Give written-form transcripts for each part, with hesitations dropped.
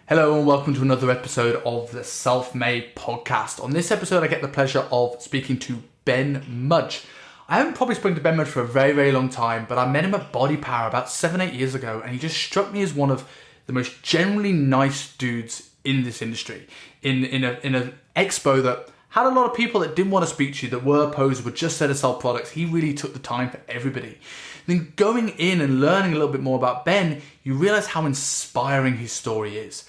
Hello and welcome to another episode of the Self-Made Podcast. On this episode, I get the pleasure of speaking to Ben Mudge. I haven't probably spoken to Ben Mudge for a very, very long time, but I met him at Body Power about 7-8 years ago, and he just struck me as one of the most generally nice dudes in this industry. In an expo that had a lot of people that didn't want to speak to you, that were opposed, were just there to sell products. He really took the time for everybody. Then going in and learning a little bit more about Ben, you realize how inspiring his story is.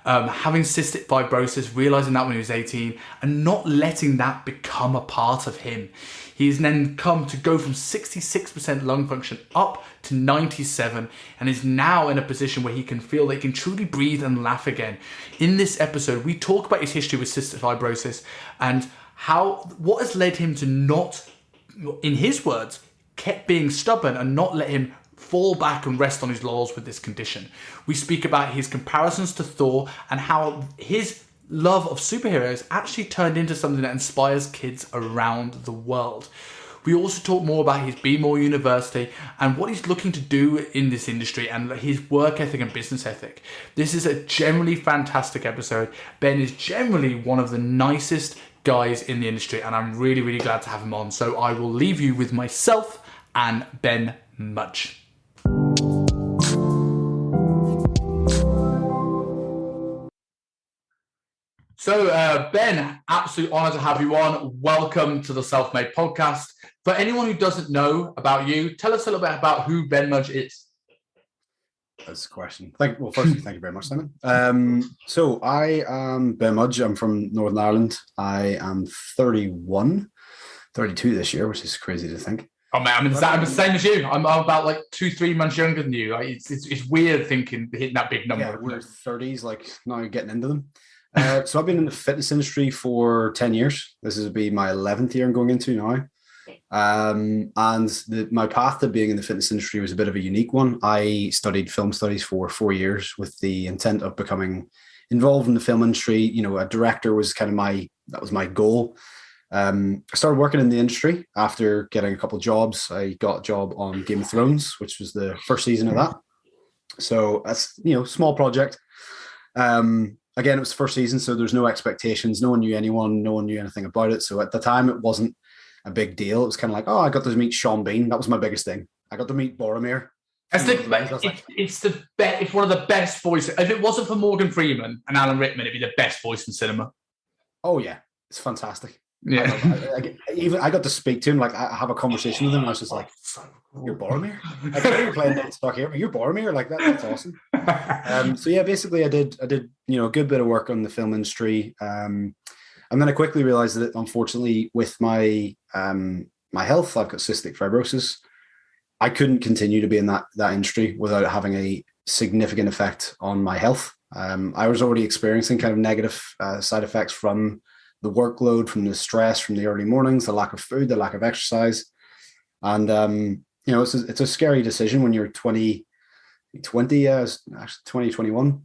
Having cystic fibrosis, realizing that when he was 18, and not letting that become a part of him. He's then come to go from 66% lung function up to 97%, and is now in a position where he can feel that he can truly breathe and laugh again. In this episode, we talk about his history with cystic fibrosis and what has led him to not, in his words, kept being stubborn and not let him fall back and rest on his laurels with this condition. We speak about his comparisons to Thor and how his love of superheroes actually turned into something that inspires kids around the world. We also talk more about his Be More University and what he's looking to do in this industry and his work ethic and business ethic. This is a generally fantastic episode. Ben is generally one of the nicest guys in the industry, and I'm really, really glad to have him on. So I will leave you with myself and Ben Mudge. So, Ben, absolute honor to have you on. Welcome to the Self-Made Podcast. For anyone who doesn't know about you, tell us a little bit about who Ben Mudge is. That's a question. Firstly, thank you very much, Simon. So I am Ben Mudge. I'm from Northern Ireland. I am 32 this year, which is crazy to think. Oh man, I'm the same as you. I'm about like 2-3 months younger than you. It's weird hitting that big number. Yeah, we're 30s, like now getting into them. So I've been in the fitness industry for 10 years. This will be my 11th year I'm going into now. My path to being in the fitness industry was a bit of a unique one. I studied film studies for 4 years with the intent of becoming involved in the film industry. You know, a director was that was my goal. I started working in the industry after getting a couple of jobs. I got a job on Game of Thrones, which was the first season of that. So that's, small project. Again, it was the first season, so there's no expectations. No one knew anyone. No one knew anything about it. So at the time, it wasn't a big deal. It was kind of like, I got to meet Sean Bean. That was my biggest thing. I got to meet Boromir. It's one of the best voices. If it wasn't for Morgan Freeman and Alan Rickman, it'd be the best voice in cinema. Oh yeah, it's fantastic. Yeah, I got to speak to him. Like I have a conversation with him. And I was just like, "You're Boromir." Like you're playing that stock here, but you're Boromir. Like that's awesome. So yeah, basically, I did a good bit of work on the film industry, and then I quickly realized that unfortunately, with my my health, I've got cystic fibrosis. I couldn't continue to be in that industry without having a significant effect on my health. I was already experiencing kind of negative side effects from the workload, from the stress, from the early mornings, the lack of food, the lack of exercise. And, it's a scary decision when you're 2021,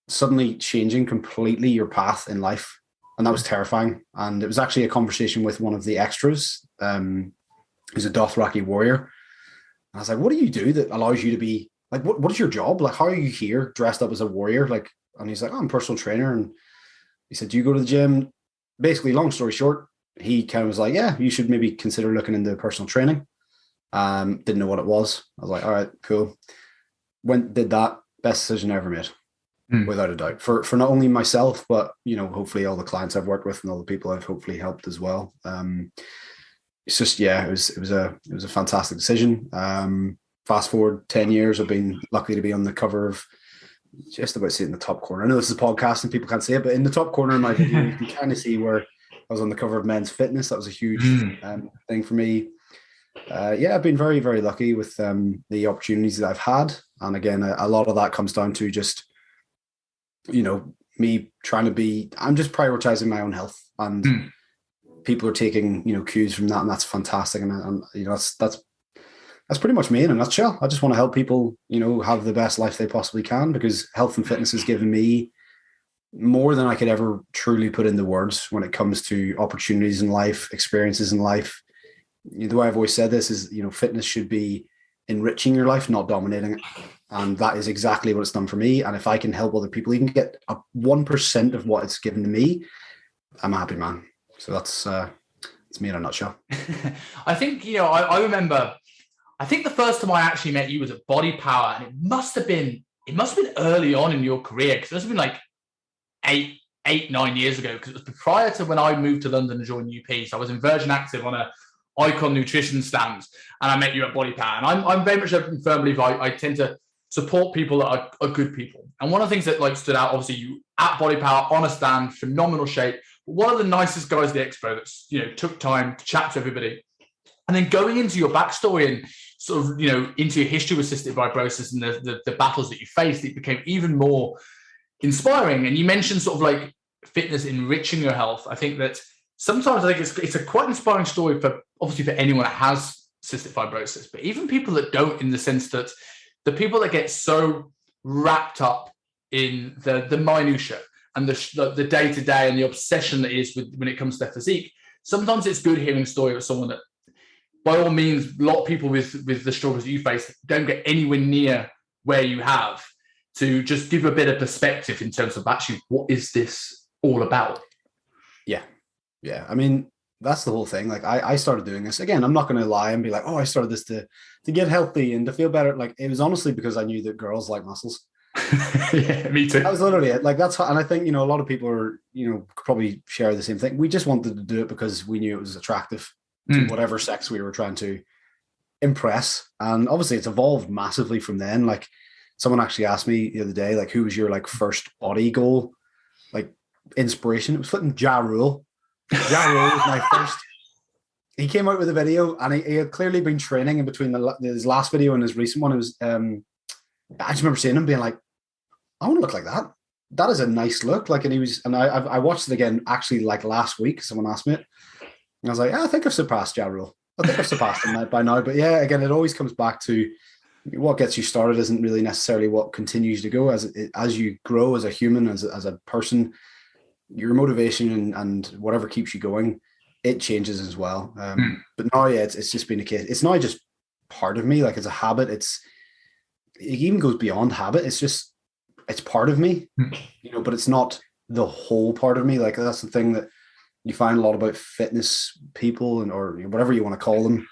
suddenly changing completely your path in life. And that was terrifying. And it was actually a conversation with one of the extras, who's a Dothraki warrior. And I was like, what do you do that allows you to be like, what is your job? Like, how are you here dressed up as a warrior? Like, and he's like, I'm a personal trainer. And he said, do you go to the gym? Basically, long story short, he kind of was like, yeah, you should maybe consider looking into personal training. Didn't know what it was. I was like, all right, cool. Did that. Best decision I ever made, without a doubt. For not only myself, but, hopefully all the clients I've worked with and all the people I've hopefully helped as well. It's just, yeah, it was a fantastic decision. Fast forward 10 years, I've been lucky to be on the cover of, just about see it in the top corner. I know this is a podcast and people can't see it, but in the top corner of my video, you can kind of see where I was on the cover of Men's Fitness. That was a huge thing for me. I've been very, very lucky with the opportunities that I've had. And again, a lot of that comes down to just, me I'm just prioritizing my own health, and people are taking, cues from that, and that's fantastic. And that's pretty much me in a nutshell. I just want to help people, have the best life they possibly can, because health and fitness has given me more than I could ever truly put into words when it comes to opportunities in life, experiences in life. The way I've always said this is, fitness should be enriching your life, not dominating it. And that is exactly what it's done for me. And if I can help other people even get a 1% of what it's given to me, I'm a happy man. So that's it's me in a nutshell. I think, I remember, I think the first time I actually met you was at Body Power, and it must have been early on in your career, because it must have been like 9 years ago, because it was prior to when I moved to London and joined UP. So I was in Virgin Active on a Icon nutrition stand, and I met you at Body Power. And I'm very much a firm believer. I tend to support people that are good people. And one of the things that like stood out, obviously, you at Body Power on a stand, phenomenal shape, but one of the nicest guys at the expo that's took time to chat to everybody. And then going into your backstory and sort of into your history with cystic fibrosis and the battles that you faced, it became even more inspiring. And you mentioned sort of like fitness enriching your health. I think that sometimes I think it's a quite inspiring story for obviously for anyone that has cystic fibrosis, but even people that don't, in the sense that the people that get so wrapped up in the minutiae and the day-to-day and the obsession that is with when it comes to their physique, sometimes it's good hearing a story of someone that, by all means, a lot of people with the struggles that you face don't get anywhere near where you have, to just give a bit of perspective in terms of actually what is this all about. Yeah. I mean, that's the whole thing. Like I started doing this again. I'm not going to lie and be like, oh, I started this to get healthy and to feel better. Like it was honestly because I knew that girls like muscles. Yeah, me too. That was literally it. Like that's how, and I think a lot of people are probably share the same thing. We just wanted to do it because we knew it was attractive to whatever sex we were trying to impress. And obviously, it's evolved massively from then. Like someone actually asked me the other day, like, who was your like first body goal, like inspiration? It was flipping Ja Rule. Ja Rule was my first. He came out with a video, and he had clearly been training in between his last video and his recent one. It was I just remember seeing him being like, I want to look like that. That is a nice look. Like, and I watched it again actually like last week. Someone asked me it, and I was like, I think I've surpassed Ja Rule. I think I've surpassed him by now. But yeah, again, it always comes back to what gets you started isn't really necessarily what continues to go. As you grow as a human, as a person, your motivation and whatever keeps you going, it changes as well. But now, yeah, it's just been a case. It's now just part of me. Like it's a habit. It even goes beyond habit. It's part of me, but it's not the whole part of me. Like that's the thing that you find a lot about fitness people or whatever you want to call them.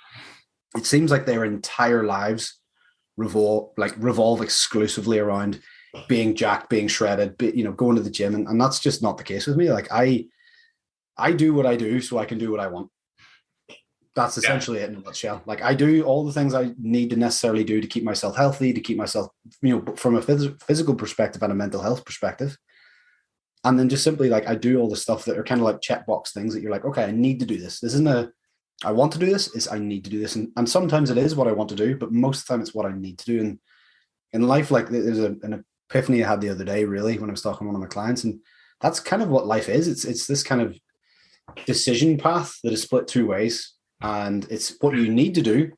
It seems like their entire lives revolve exclusively around being jacked, being shredded, going to the gym. And that's just not the case with me. Like I do what I do so I can do what I want. That's essentially it in a nutshell. Like I do all the things I need to necessarily do to keep myself healthy, to keep myself, from a physical perspective and a mental health perspective. And then just simply like I do all the stuff that are kind of like checkbox things that you're like, okay, I need to do this. This isn't I want to do this, is I need to do this. And sometimes it is what I want to do, but most of the time it's what I need to do. And in life, like there's an epiphany I had the other day, really, when I was talking to one of my clients. And that's kind of what life is. It's this kind of decision path that is split two ways. And it's what you need to do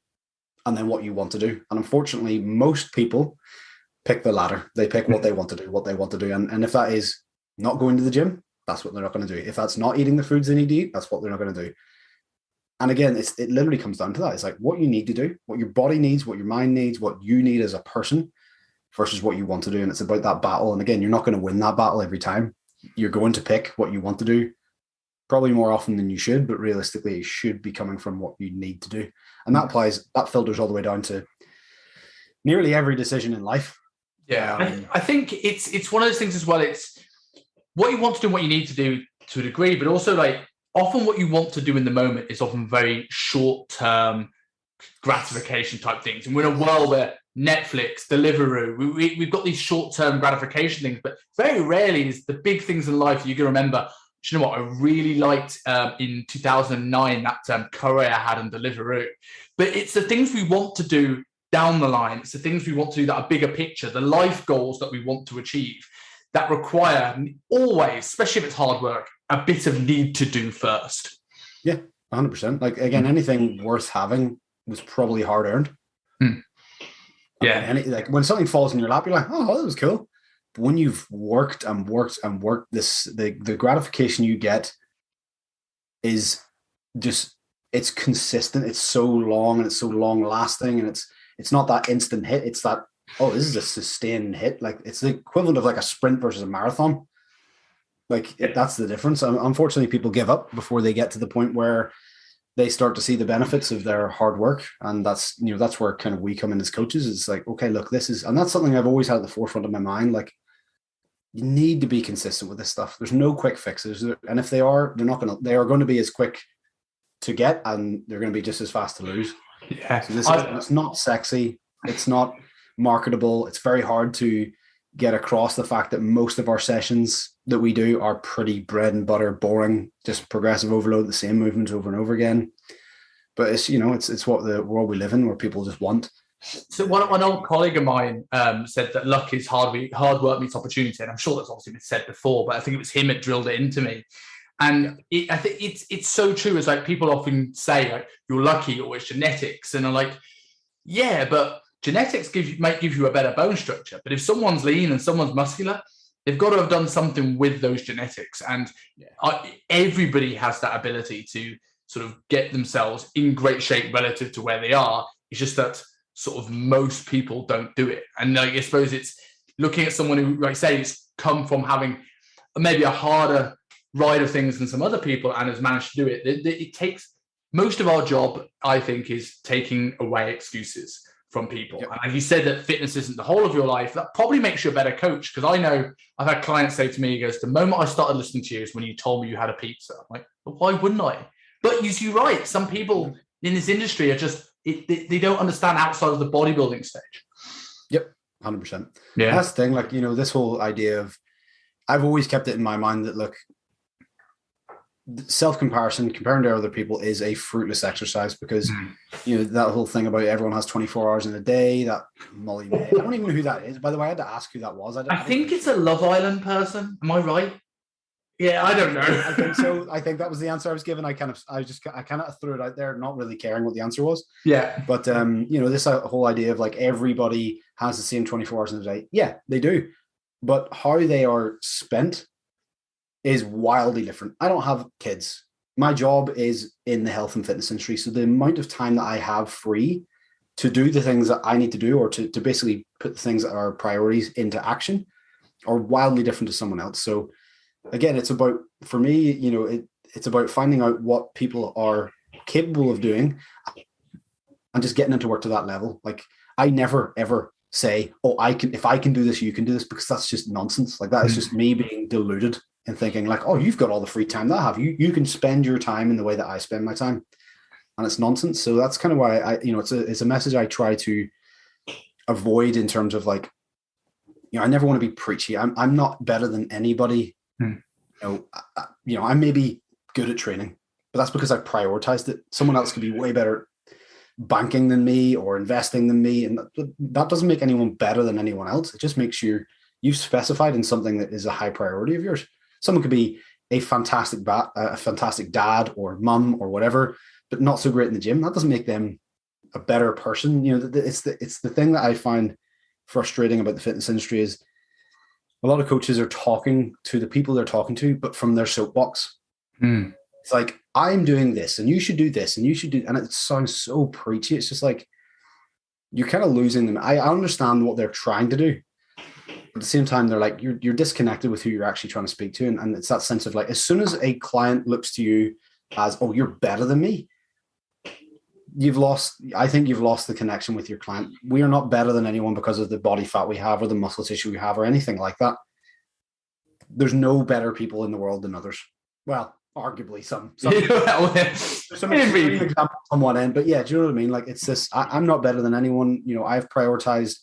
and then what you want to do. And unfortunately, most people pick the latter. They pick what they want to do. And if that is not going to the gym, that's what they're not going to do. If that's not eating the foods they need to eat, that's what they're not going to do. And again, it literally comes down to that. It's like what you need to do, what your body needs, what your mind needs, what you need as a person versus what you want to do. And it's about that battle. And again, you're not going to win that battle every time. You're going to pick what you want to do, probably more often than you should, but realistically, it should be coming from what you need to do. And that filters all the way down to nearly every decision in life. Yeah. I think it's one of those things as well. It's what you want to do, what you need to do to a degree, but also like often what you want to do in the moment is often very short-term gratification type things. And we're in a world where Netflix, Deliveroo, we've got these short-term gratification things, but very rarely is the big things in life you can remember. Do you know what? I really liked in 2009 that curry I had on Deliveroo. But it's the things we want to do down the line. It's the things we want to do that are bigger picture, the life goals that we want to achieve that require always, especially if it's hard work, a bit of need to do first. Yeah, 100%. Like, again, anything worth having was probably hard earned. Yeah. I mean, like when something falls in your lap, you're like, oh, that was cool. But when you've worked and worked and worked, the gratification you get is just, it's consistent. It's so long and it's so long lasting, and it's not that instant hit. It's that oh, this is a sustained hit. Like it's the equivalent of like a sprint versus a marathon. Like that's the difference. Unfortunately, people give up before they get to the point where they start to see the benefits of their hard work. And that's where kind of we come in as coaches. It's like, okay, look, and that's something I've always had at the forefront of my mind. Like you need to be consistent with this stuff. There's no quick fixes. And if they are going to be as quick to get, and they're going to be just as fast to lose. Yeah. So it's not sexy. It's not marketable. It's very hard to get across the fact that most of our sessions that we do are pretty bread and butter, boring, just progressive overload, the same movements over and over again. But it's what the world we live in, where people just want. So one old colleague of mine said that luck is hard work meets opportunity, and I'm sure that's obviously been said before, but I think it was him that drilled it into me. And I think it's so true. It's like people often say like you're lucky or it's genetics, and I'm like, yeah, but genetics might give you a better bone structure. But if someone's lean and someone's muscular, they've got to have done something with those genetics. And everybody has that ability to sort of get themselves in great shape relative to where they are. It's just that sort of most people don't do it. And I suppose it's looking at someone who, like say, has come from having maybe a harder ride of things than some other people and has managed to do it. It takes most of our job, I think, is taking away excuses from people. Yep. And you said that fitness isn't the whole of your life. That probably makes you a better coach, because I know I've had clients say to me, he goes, the moment I started listening to you is when you told me you had a pizza. I'm like, well, why wouldn't I? But you're right. Some people in this industry are just, they don't understand outside of the bodybuilding stage. Yep, 100%. Yeah. That's the thing, like, this whole idea of, I've always kept it in my mind that, look, self-comparison, comparing to other people is a fruitless exercise, because that whole thing about everyone has 24 hours in a day, that Molly May, I don't even know who that is, by the way. I had to ask who that was. I think it's a Love Island person. Am I right? Yeah, I don't know. I think so. I think that was the answer I was given. I kind of threw it out there, not really caring what the answer was. Yeah. But this whole idea of like everybody has the same 24 hours in a day. Yeah, they do. But how they are spent is wildly different. I don't have kids. My job is in the health and fitness industry. So the amount of time that I have free to do the things that I need to do, or to basically put the things that are priorities into action, are wildly different to someone else. So again, it's about, for me, it's about finding out what people are capable of doing and just getting into work to that level. Like I never, ever say, oh, if I can do this, you can do this, because that's just nonsense. Like that is just me being deluded and thinking like, oh, you've got all the free time that I have. You can spend your time in the way that I spend my time. And it's nonsense. So that's kind of why it's a message I try to avoid, in terms of like, I never want to be preachy. I'm not better than anybody. I may be good at training, but that's because I prioritized it. Someone else could be way better banking than me or investing than me. And that doesn't make anyone better than anyone else. It just makes you've specified in something that is a high priority of yours. Someone could be a fantastic dad or mum or whatever, but not so great in the gym. That doesn't make them a better person. It's the thing that I find frustrating about the fitness industry is a lot of coaches are talking to the people they're talking to, but from their soapbox. It's like, I'm doing this and you should do this and you should do, and it sounds so preachy. It's just like, you're kind of losing them. I understand what they're trying to do, but at the same time, they're like, you're disconnected with who you're actually trying to speak to. And it's that sense of like, as soon as a client looks to you as, oh, you're better than me, I think you've lost the connection with your client. We are not better than anyone because of the body fat we have or the muscle tissue we have or anything like that. There's no better people in the world than others. Well, arguably some extreme examples on one end, but yeah, do you know what I mean? Like, it's this, I'm not better than anyone. I've prioritized,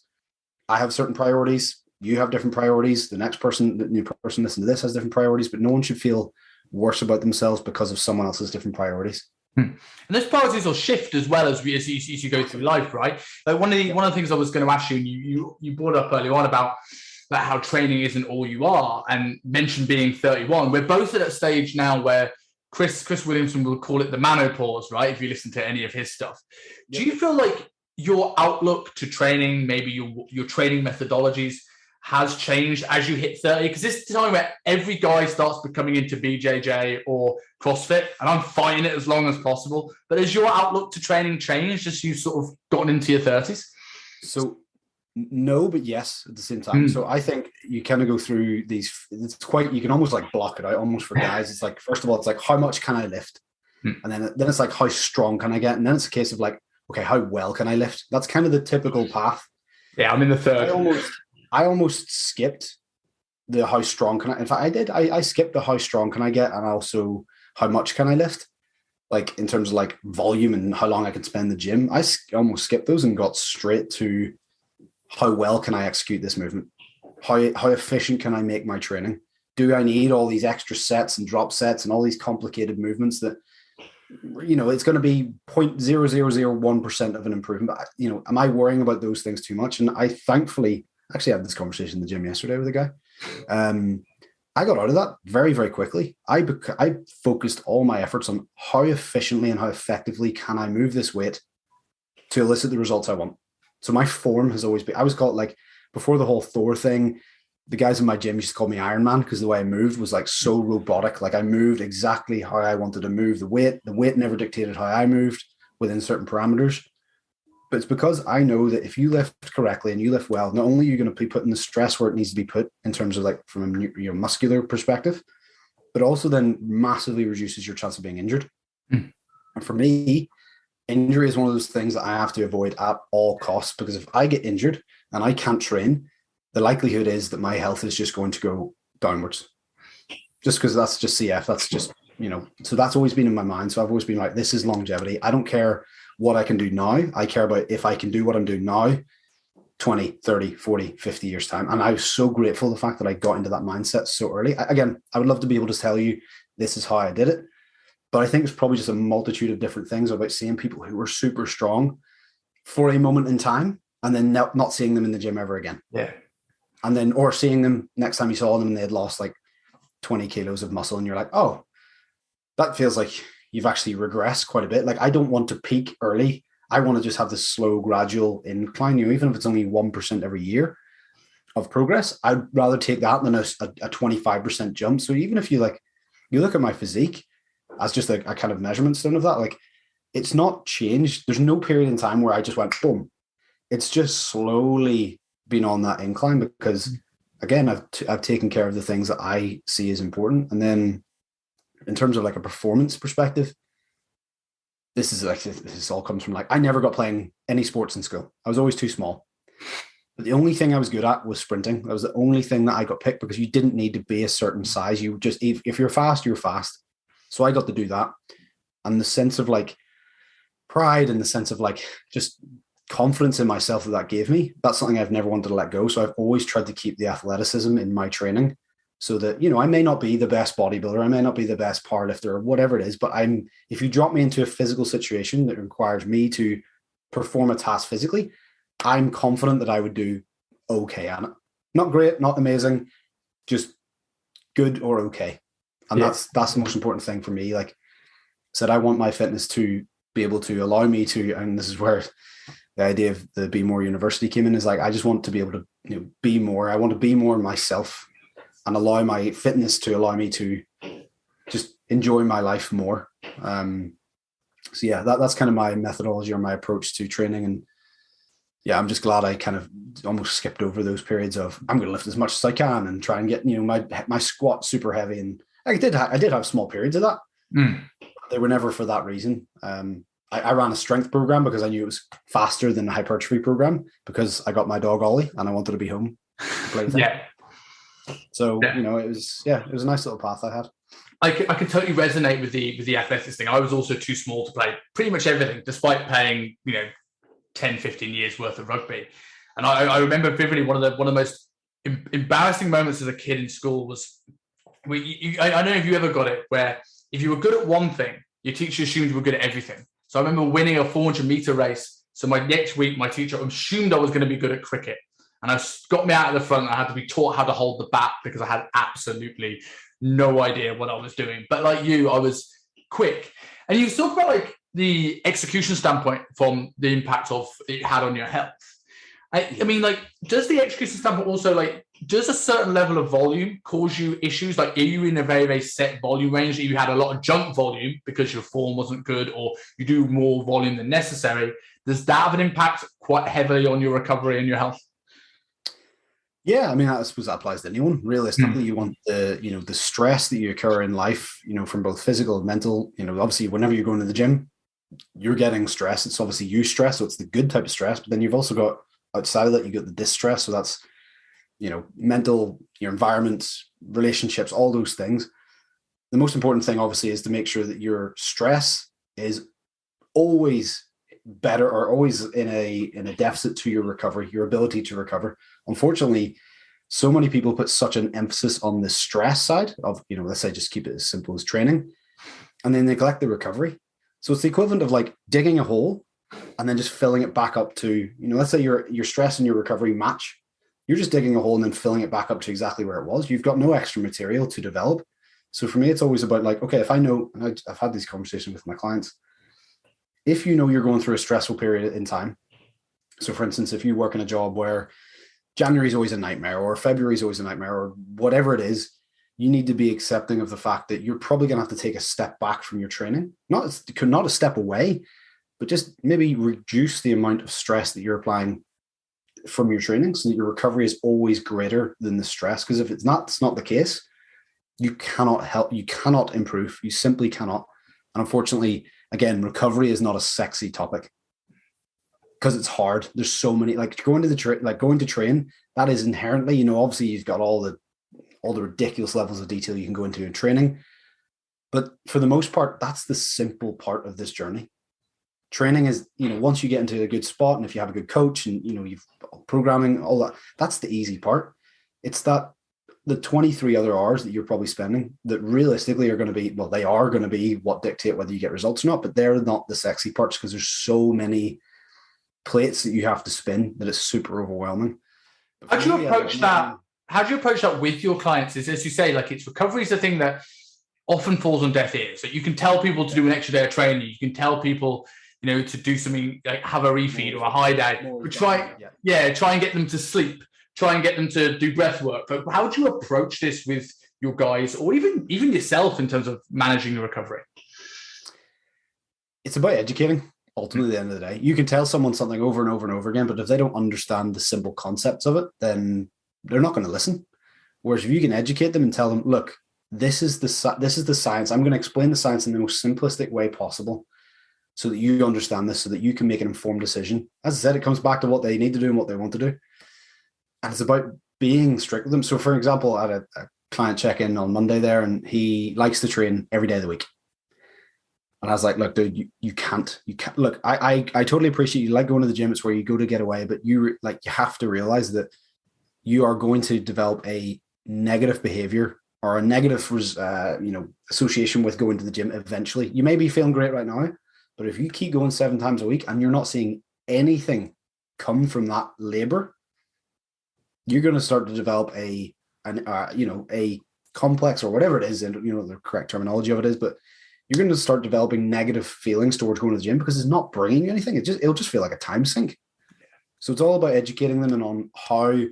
I have certain priorities. You have different priorities. The new person listening to this has different priorities, but no one should feel worse about themselves because of someone else's different priorities. And those priorities will shift as well as you go through life, right? Like one of the things I was going to ask you, and you brought up earlier on about how training isn't all you are, and mentioned being 31. We're both at that stage now where Chris Williamson will call it the menopause, right? If you listen to any of his stuff. Yep. Do you feel like your outlook to training, maybe your training methodologies, has changed as you hit 30? Because this is the time where every guy starts becoming into BJJ or CrossFit, and I'm fighting it as long as possible. But has your outlook to training changed as you sort of gotten into your 30s? So No, but yes at the same time. So I think you kind of go through these. It's quite. You can almost like block it out. Almost for guys, it's like first of all, it's like how much can I lift, and then it's like how strong can I get, and then it's a case of like, okay, how well can I lift? That's kind of the typical path. Yeah, I'm in the third. I almost skipped the how strong can I. In fact, I did. I skipped the how strong can I get, and also how much can I lift, like in terms of like volume and how long I can spend in the gym. I almost skipped those and got straight to how well can I execute this movement? How efficient can I make my training? Do I need all these extra sets and drop sets and all these complicated movements that, it's going to be 0.0001% of an improvement? But, am I worrying about those things too much? And I thankfully actually had this conversation in the gym yesterday with a guy. I got out of that very, very quickly. I focused all my efforts on how efficiently and how effectively can I move this weight to elicit the results I want. So my form has always been, I was called, like, before the whole Thor thing, the guys in my gym used to call me Iron Man because the way I moved was like so robotic. Like I moved exactly how I wanted to move. The weight never dictated how I moved within certain parameters. But it's because I know that if you lift correctly and you lift well, not only are you going to be putting the stress where it needs to be put in terms of like from a muscular perspective, but also then massively reduces your chance of being injured. And for me, injury is one of those things that I have to avoid at all costs, because if I get injured and I can't train, the likelihood is that my health is just going to go downwards. Just because that's just CF. That's just, so that's always been in my mind. So I've always been like, this is longevity. I don't care what I can do now. I care about if I can do what I'm doing now, 20, 30, 40, 50 years time. And I was so grateful the fact that I got into that mindset so early. Again, I would love to be able to tell you this is how I did it. But I think it's probably just a multitude of different things about seeing people who were super strong for a moment in time and then not seeing them in the gym ever again. Yeah. And then, or seeing them next time you saw them and they had lost like 20 kilos of muscle and you're like, oh, that feels like you've actually regressed quite a bit. Like, I don't want to peak early. I want to just have this slow, gradual incline, even if it's only 1% every year of progress. I'd rather take that than a 25% jump. So even if you look at my physique as just a kind of measurement stone of that, like, it's not changed. There's no period in time where I just went, boom. It's just slowly been on that incline because, again, I've taken care of the things that I see as important. And then in terms of like a performance perspective, this all comes from like, I never got playing any sports in school. I was always too small. But the only thing I was good at was sprinting. That was the only thing that I got picked because you didn't need to be a certain size. You just, if you're fast, you're fast. So I got to do that. And the sense of like pride and the sense of like just confidence in myself that gave me, that's something I've never wanted to let go. So I've always tried to keep the athleticism in my training so that, I may not be the best bodybuilder, I may not be the best powerlifter or whatever it is, but if you drop me into a physical situation that requires me to perform a task physically, I'm confident that I would do okay at it. Not great, not amazing, just good or okay. And that's the most important thing for me. Like I said, I want my fitness to be able to allow me to, and this is where the idea of the Be More University came in, is like, I just want to be able to be more. I want to be more myself and allow my fitness to allow me to just enjoy my life more. So yeah, that's kind of my methodology or my approach to training. And yeah, I'm just glad I kind of almost skipped over those periods of I'm going to lift as much as I can and try and get, my squat super heavy. And I did have small periods of that. They were never for that reason. I ran a strength program because I knew it was faster than a hypertrophy program because I got my dog Ollie and I wanted to be home to play with him. Yeah. So, it was a nice little path I had. I can totally resonate with the athletics thing. I was also too small to play pretty much everything, despite playing, 10, 15 years worth of rugby. And I remember vividly one of the most embarrassing moments as a kid in school was, I don't know if you ever got it, where if you were good at one thing, your teacher assumed you were good at everything. So I remember winning a 400-meter race. So my next week, my teacher assumed I was going to be good at cricket. And I got me out of the front. I had to be taught how to hold the bat because I had absolutely no idea what I was doing. But like you, I was quick. And you talk about like the execution standpoint from the impact of it had on your health. I mean, like, does the execution standpoint also, like, does a certain level of volume cause you issues? Like, are you in a very, very set volume range that you had a lot of junk volume because your form wasn't good, or you do more volume than necessary? Does that have an impact quite heavily on your recovery and your health? Yeah, I mean, I suppose that applies to anyone. Realistically, Mm. you want the stress that you occur in life, from both physical and mental. Obviously, whenever you're going to the gym, you're getting stress. It's obviously you stress, so it's the good type of stress. But then you've also got outside of that, you get the distress. So that's mental, your environment, relationships, all those things. The most important thing, obviously, is to make sure that your stress is always better or always in a deficit to your recovery, your ability to recover. Unfortunately, so many people put such an emphasis on the stress side of, let's say just keep it as simple as training, and then neglect the recovery. So it's the equivalent of like digging a hole and then just filling it back up to, let's say your stress and your recovery match. You're just digging a hole and then filling it back up to exactly where it was. You've got no extra material to develop. So for me, it's always about like, okay, if I know, and I've had these conversations with my clients, if you know you're going through a stressful period in time. So for instance, if you work in a job where January is always a nightmare or February is always a nightmare or whatever it is, you need to be accepting of the fact that you're probably going to have to take a step back from your training. Not a step away, but just maybe reduce the amount of stress that you're applying from your training so that your recovery is always greater than the stress. Because if it's not the case, you cannot improve. You simply cannot. And unfortunately, again, recovery is not a sexy topic because it's hard. There's so many, like going to train, that is inherently, obviously you've got all the ridiculous levels of detail you can go into in training. But for the most part, that's the simple part of this journey. Training is, once you get into a good spot and if you have a good coach and, you've programming, all that, that's the easy part. It's that the 23 other hours that you're probably spending that realistically are going to be, well, they are going to be what dictate whether you get results or not, but they're not the sexy parts because there's so many plates that you have to spin that it's super overwhelming. How do you approach that? How do you approach that with your clients? Is, as you say, like it's recovery is the thing that often falls on deaf ears. So you can tell people to do an extra day of training. You can tell people, to do something like have a refeed or a high day. But try and get them to sleep. Try and get them to do breath work. But how do you approach this with your guys or even yourself in terms of managing the recovery? It's about educating. Ultimately, at the end of the day, you can tell someone something over and over and over again, but if they don't understand the simple concepts of it, then they're not going to listen. Whereas if you can educate them and tell them, look, this is the science. I'm going to explain the science in the most simplistic way possible so that you understand this, so that you can make an informed decision. As I said, it comes back to what they need to do and what they want to do. And it's about being strict with them. So for example, I had a client check in on Monday there, and he likes to train every day of the week. And I was like, look, dude, you can't look, I totally appreciate you like going to the gym. It's where you go to get away, but you have to realize that you are going to develop a negative behavior or a negative, association with going to the gym. Eventually, you may be feeling great right now, but if you keep going 7 times a week and you're not seeing anything come from that labor, you're going to start to develop a complex or whatever it is, and the correct terminology of it is, but you're going to start developing negative feelings towards going to the gym because it's not bringing you anything. It'll just feel like a time sink. So it's all about educating them and on how to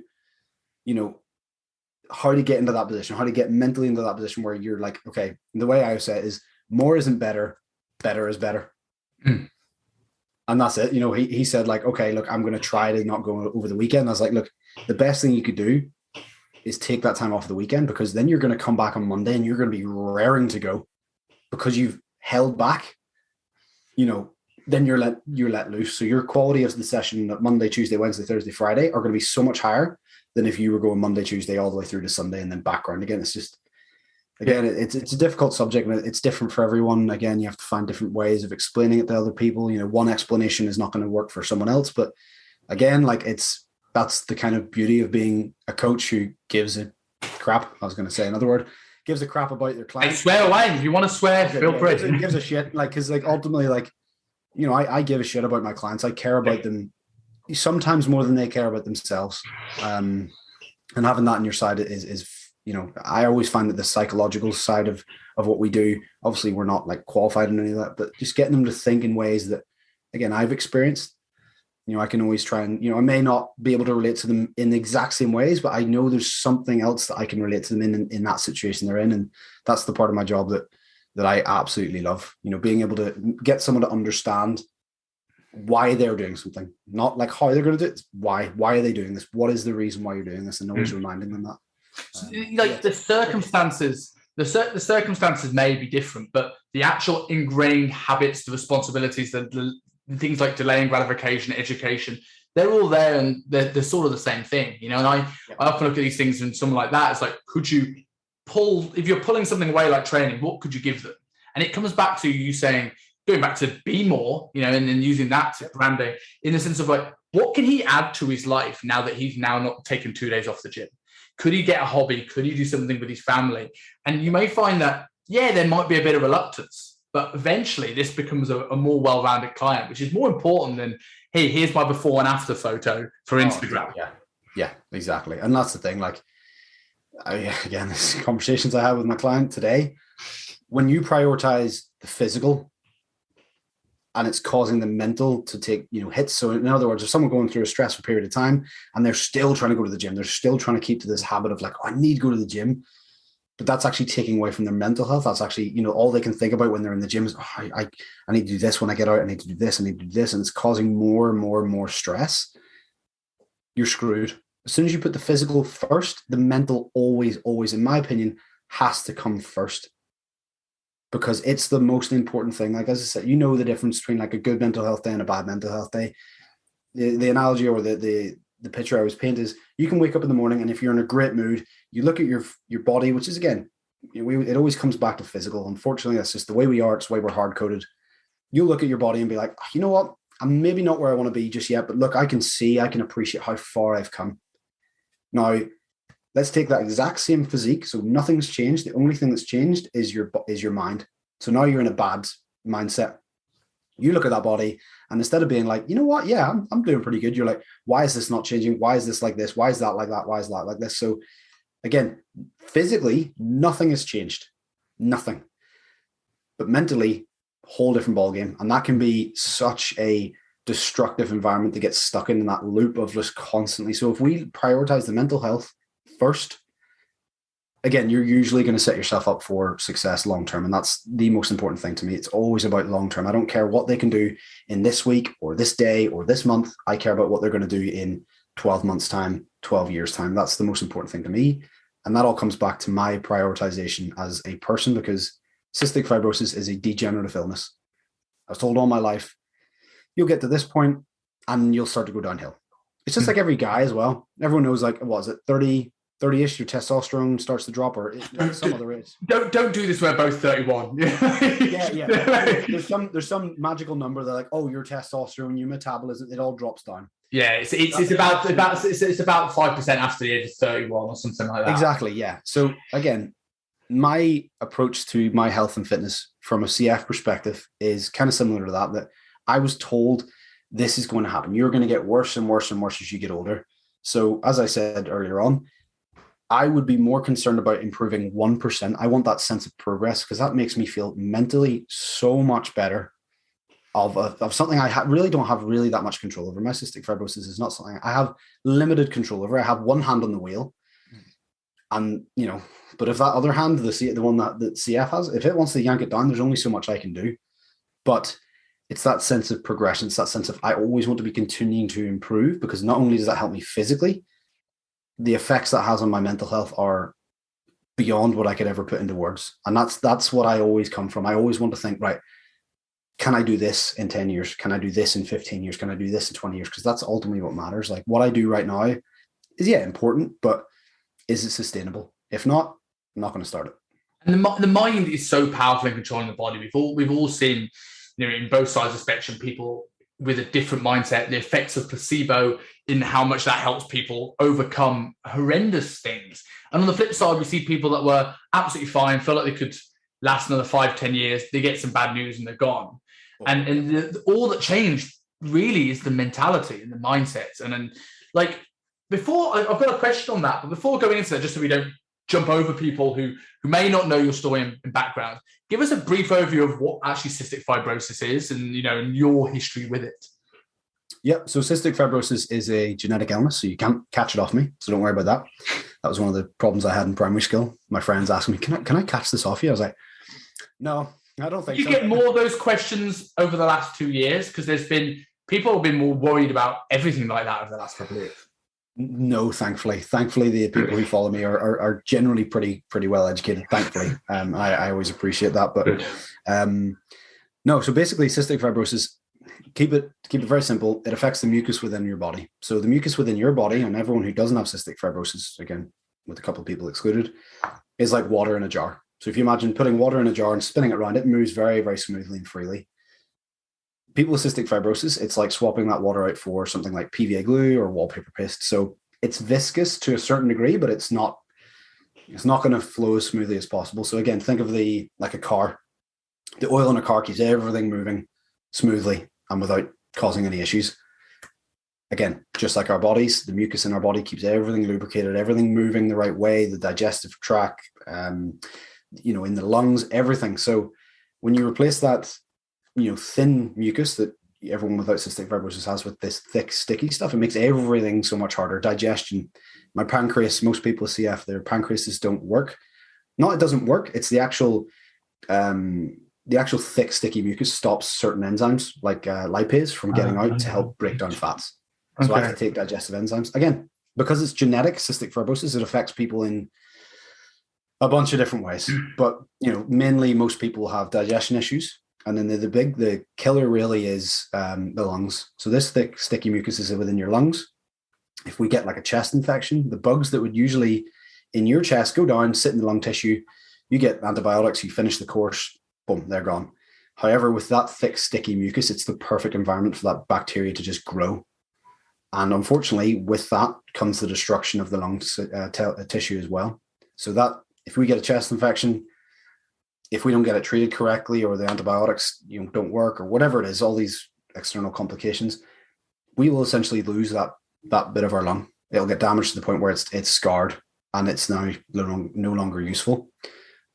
get into that position, how to get mentally into that position where you're like, okay, the way I say it is more isn't better, better is better. Mm. And that's it. He said like, okay, look, I'm going to try to not go over the weekend. I was like, look, the best thing you could do is take that time off the weekend, because then you're going to come back on Monday and you're going to be raring to go because you've held back, then you're let loose. So your quality of the session Monday, Tuesday, Wednesday, Thursday, Friday are going to be so much higher than if you were going Monday, Tuesday, all the way through to Sunday and then background again. It's just, again, it's a difficult subject and it's different for everyone. Again, you have to find different ways of explaining it to other people. One explanation is not going to work for someone else, but again, that's the kind of beauty of being a coach who gives a crap. I was going to say another word. Gives a crap about their clients. Swear away. If you want to swear, feel free. Gives a shit. Because ultimately, I give a shit about my clients. I care about them sometimes more than they care about themselves. And having that on your side is I always find that the psychological side of what we do, obviously we're not like qualified in any of that, but just getting them to think in ways that, again, I've experienced. I can always try and, I may not be able to relate to them in the exact same ways, but I know there's something else that I can relate to them in that situation they're in. And that's the part of my job that I absolutely love, being able to get someone to understand why they're doing something, not like how they're going to do it. Why are they doing this? What is the reason why you're doing this? And always reminding them that. Like the circumstances, the circumstances may be different, but the actual ingrained habits, the responsibilities, the things like delaying gratification, education, they're all there, and they're sort of the same thing, you know. And I often look at these things, and someone like that, it's like, could you pull, if you're pulling something away like training, what could you give them? And it comes back to you saying, going back to be more, you know, and then using that to branding in the sense of like, what can he add to his life now that he's now not taken 2 days off the gym? Could he get a hobby? Could he do something with his family? And you may find that, yeah, there might be a bit of reluctance, but eventually this becomes a more well-rounded client, which is more important than, hey, here's my before and after photo for Instagram. Yeah, exactly. And that's the thing. Like, again, this conversations I had with my client today, when you prioritize the physical and it's causing the mental to take, you know, hits. So in other words, if someone going through a stressful period of time and they're still trying to go to the gym, they're still trying to keep to this habit of like, oh, I need to go to the gym, but that's actually taking away from their mental health. That's actually, you know, all they can think about when they're in the gym is, oh, I need to do this when I get out. I need to do this. I need to do this. And it's causing more and more and more stress. You're screwed. As soon as you put the physical first, the mental always, in my opinion, has to come first, because it's the most important thing. Like, as I said, you know the difference between like a good mental health day and a bad mental health day. The analogy or the picture I was painting is, you can wake up in the morning, and if you're in a great mood, you look at your body, which is, again, it always comes back to physical. Unfortunately, that's just the way we are. It's the way we're hard coded. You look at your body and be like, you know what? I'm maybe not where I want to be just yet, but look, I can appreciate how far I've come. Now, let's take that exact same physique. So nothing's changed. The only thing that's changed is your mind. So now you're in a bad mindset. You look at that body, and instead of being like, you know what? Yeah, I'm doing pretty good. You're like, why is this not changing? Why is this like this? Why is that like that? Why is that like this? So again, physically, nothing has changed. Nothing. But mentally, whole different ballgame. And that can be such a destructive environment to get stuck in that loop of just constantly. So if we prioritize the mental health first, again, you're usually going to set yourself up for success long term. And that's the most important thing to me. It's always about long term. I don't care what they can do in this week or this day or this month. I care about what they're going to do in 12 months' time, 12 years' time. That's the most important thing to me. And that all comes back to my prioritization as a person, because cystic fibrosis is a degenerative illness. I was told all my life, you'll get to this point and you'll start to go downhill. It's just like every guy as well. Everyone knows, like, what is it, 30-ish, your testosterone starts to drop, or some other age. Don't do this. We're both 31. yeah. There's some magical number that, like, oh, your testosterone, your metabolism, it all drops down. Yeah, it's about 5% after the age of 31 or something like that. Exactly. Yeah. So again, my approach to my health and fitness from a CF perspective is kind of similar to that I was told this is going to happen. You're going to get worse and worse and worse as you get older. So as I said earlier on, I would be more concerned about improving 1%. I want that sense of progress, because that makes me feel mentally so much better of something I really don't have really that much control over. My cystic fibrosis is not something I have limited control over. I have one hand on the wheel. And, you know, but if that other hand, the one that CF has, if it wants to yank it down, there's only so much I can do. But it's that sense of progression. It's that sense of, I always want to be continuing to improve, because not only does that help me physically, the effects that has on my mental health are beyond what I could ever put into words. And that's what I always come from. I always want to think, right, can I do this in 10 years? Can I do this in 15 years? Can I do this in 20 years? Because that's ultimately what matters. Like, what I do right now is, important, but is it sustainable? If not, I'm not going to start it. And the mind is so powerful in controlling the body. We've all seen, you know, in both sides of the spectrum, people with a different mindset, the effects of placebo in how much that helps people overcome horrendous things. And on the flip side, we see people that were absolutely fine, feel like they could last another 5-10 years. They get some bad news and they're gone. And all that changed really is the mentality and the mindsets. And then, like, before, I've got a question on that, but before going into that, just so we don't jump over people who may not know your story and background, give us a brief overview of what actually cystic fibrosis is, and, you know, and your history with it. Yeah, so cystic fibrosis is a genetic illness, so you can't catch it off me, so don't worry about that. That was one of the problems I had in primary school. My friends asked me, can I catch this off you? I was like, no, I don't think so. You get more of those questions over the last 2 years, because there's been people have been more worried about everything like that over the last couple of years. No, thankfully the people who follow me are generally pretty well educated. Thankfully, I always appreciate that. But no, so basically, cystic fibrosis. Keep it very simple. It affects the mucus within your body. So the mucus within your body, and everyone who doesn't have cystic fibrosis, again with a couple of people excluded, is like water in a jar. So if you imagine putting water in a jar and spinning it around, it moves very, very smoothly and freely. People with cystic fibrosis, it's like swapping that water out for something like PVA glue or wallpaper paste. So it's viscous to a certain degree, but it's not going to flow as smoothly as possible. So again, think of like a car. The oil in a car keeps everything moving smoothly and without causing any issues. Again, just like our bodies, the mucus in our body keeps everything lubricated, everything moving the right way, the digestive tract, in the lungs, everything. So when you replace that, thin mucus that everyone without cystic fibrosis has with this thick, sticky stuff, it makes everything so much harder. Digestion. My pancreas, most people with CF, their pancreases don't work. Not it doesn't work. It's the actual thick, sticky mucus stops certain enzymes like lipase from getting out to help break down fats. So I have to take digestive enzymes. Again, because it's genetic, cystic fibrosis, it affects people in a bunch of different ways. But, mainly most people have digestion issues. And then the killer really is the lungs. So this thick, sticky mucus is within your lungs. If we get like a chest infection, the bugs that would usually in your chest go down, sit in the lung tissue, you get antibiotics, you finish the course, boom, they're gone. However, with that thick, sticky mucus, it's the perfect environment for that bacteria to just grow. And unfortunately, with that comes the destruction of the lung tissue as well. So that if we get a chest infection, if we don't get it treated correctly or the antibiotics don't work or whatever it is, all these external complications, we will essentially lose that bit of our lung. It'll get damaged to the point where it's scarred and it's now no longer useful.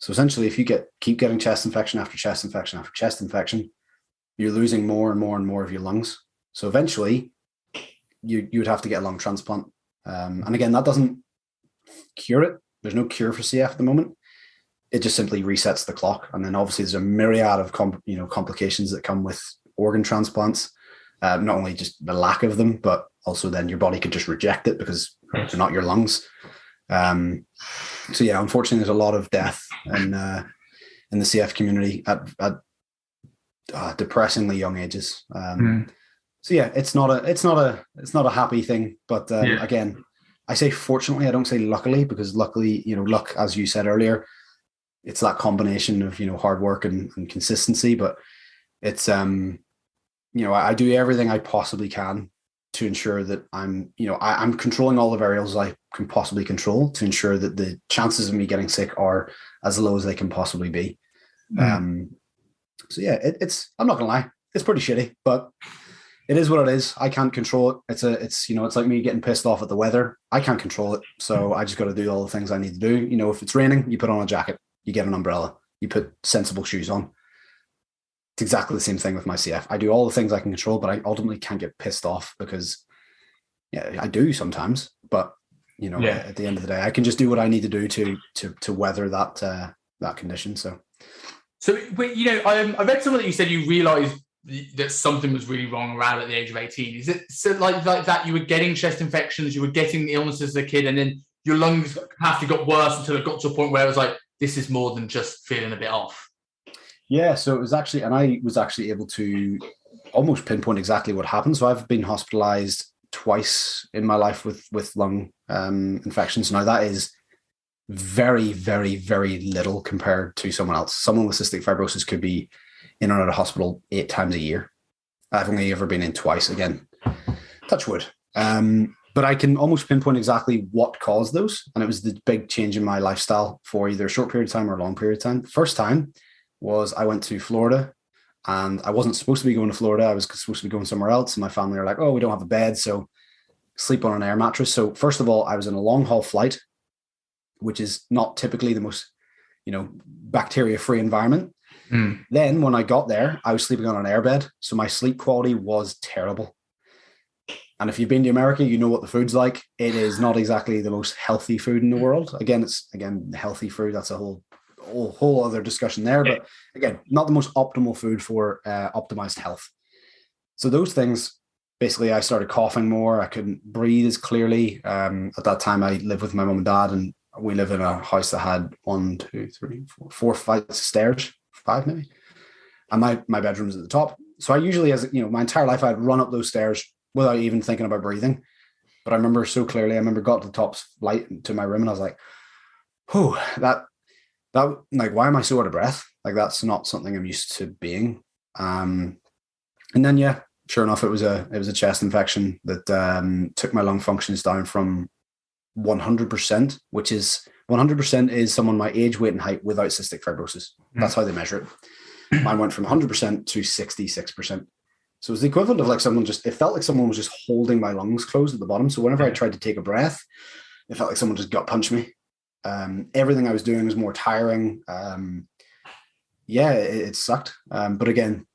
So essentially, if you keep getting chest infection after chest infection after chest infection, you're losing more and more and more of your lungs. So eventually, you would have to get a lung transplant. And again, that doesn't cure it. There's no cure for CF at the moment. It just simply resets the clock. And then obviously there's a myriad of complications that come with organ transplants. Not only just the lack of them, but also then your body could just reject it because they're not your lungs. So yeah, unfortunately, there's a lot of death in the CF community at depressingly young ages. So yeah, it's not a happy thing. But again, I say fortunately, I don't say luckily, because luckily, luck, as you said earlier, it's that combination of hard work and consistency. But it's I do everything I possibly can to ensure that I'm controlling all the variables I can possibly control to ensure that the chances of me getting sick are as low as they can possibly be. So yeah, I'm not gonna lie, it's pretty shitty, but it is what it is. I can't control it. It's like me getting pissed off at the weather. I can't control it. So I just got to do all the things I need to do. If it's raining, you put on a jacket, you get an umbrella, you put sensible shoes on. It's exactly the same thing with my CF. I do all the things I can control, but I ultimately can't get pissed off because I do sometimes, but at the end of the day, I can just do what I need to do to weather that condition. So I read somewhere that you said you realized that something was really wrong around at the age of 18. Is it so like that you were getting chest infections, you were getting illnesses as a kid, and then your lungs capacity got worse until it got to a point where it was like, this is more than just feeling a bit off? Yeah, so it was actually, and I was actually able to almost pinpoint exactly what happened. So I've been hospitalized twice in my life with lung infections. Now that is very, very, very little compared to someone else. Someone with cystic fibrosis could be in and out of hospital 8 times a year. I've only ever been in twice. Again, touch wood. But I can almost pinpoint exactly what caused those. And it was the big change in my lifestyle for either a short period of time or a long period of time. The first time was I went to Florida, and I wasn't supposed to be going to Florida. I was supposed to be going somewhere else. And my family were like, oh, we don't have a bed, so sleep on an air mattress. So first of all, I was in a long haul flight, which is not typically the most, bacteria-free environment. Then when I got there, I was sleeping on an airbed. So my sleep quality was terrible. And if you've been to America, you know what the food's like. It is not exactly the most healthy food in the world. Again, healthy food. That's a whole other discussion there. But again, not the most optimal food for optimized health. So those things basically I started coughing more. I couldn't breathe as clearly. At that time, I lived with my mum and dad, and we live in a house that had 4 flights of stairs, 5 maybe. And my bedroom was at the top. So I usually, as you know, my entire life, I'd run up those stairs without even thinking about breathing. But I remember so clearly, I remember got to the top flight to my room and I was like, oh, that, like, why am I so out of breath? Like, that's not something I'm used to being. And then, yeah, sure enough, it was a chest infection that took my lung functions down from 100%, which is 100% is someone my age, weight, and height without cystic fibrosis. That's how they measure it. Mine went from 100% to 66%. So it was the equivalent of like it felt like someone was just holding my lungs closed at the bottom. So whenever I tried to take a breath, it felt like someone just gut punched me. Everything I was doing was more tiring. It sucked. But again,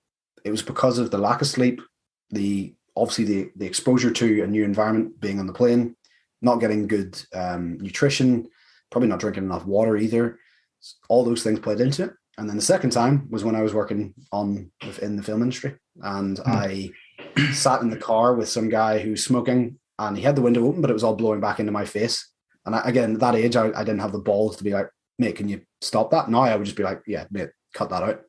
it was because of the lack of sleep, the exposure to a new environment, being on the plane, not getting good nutrition, probably not drinking enough water either. All those things played into it. And then the second time was when I was working within the film industry, and I sat in the car with some guy who's smoking, and he had the window open, but it was all blowing back into my face. And again, at that age, I didn't have the balls to be like, mate, can you stop that? Now I would just be like, yeah, mate, cut that out.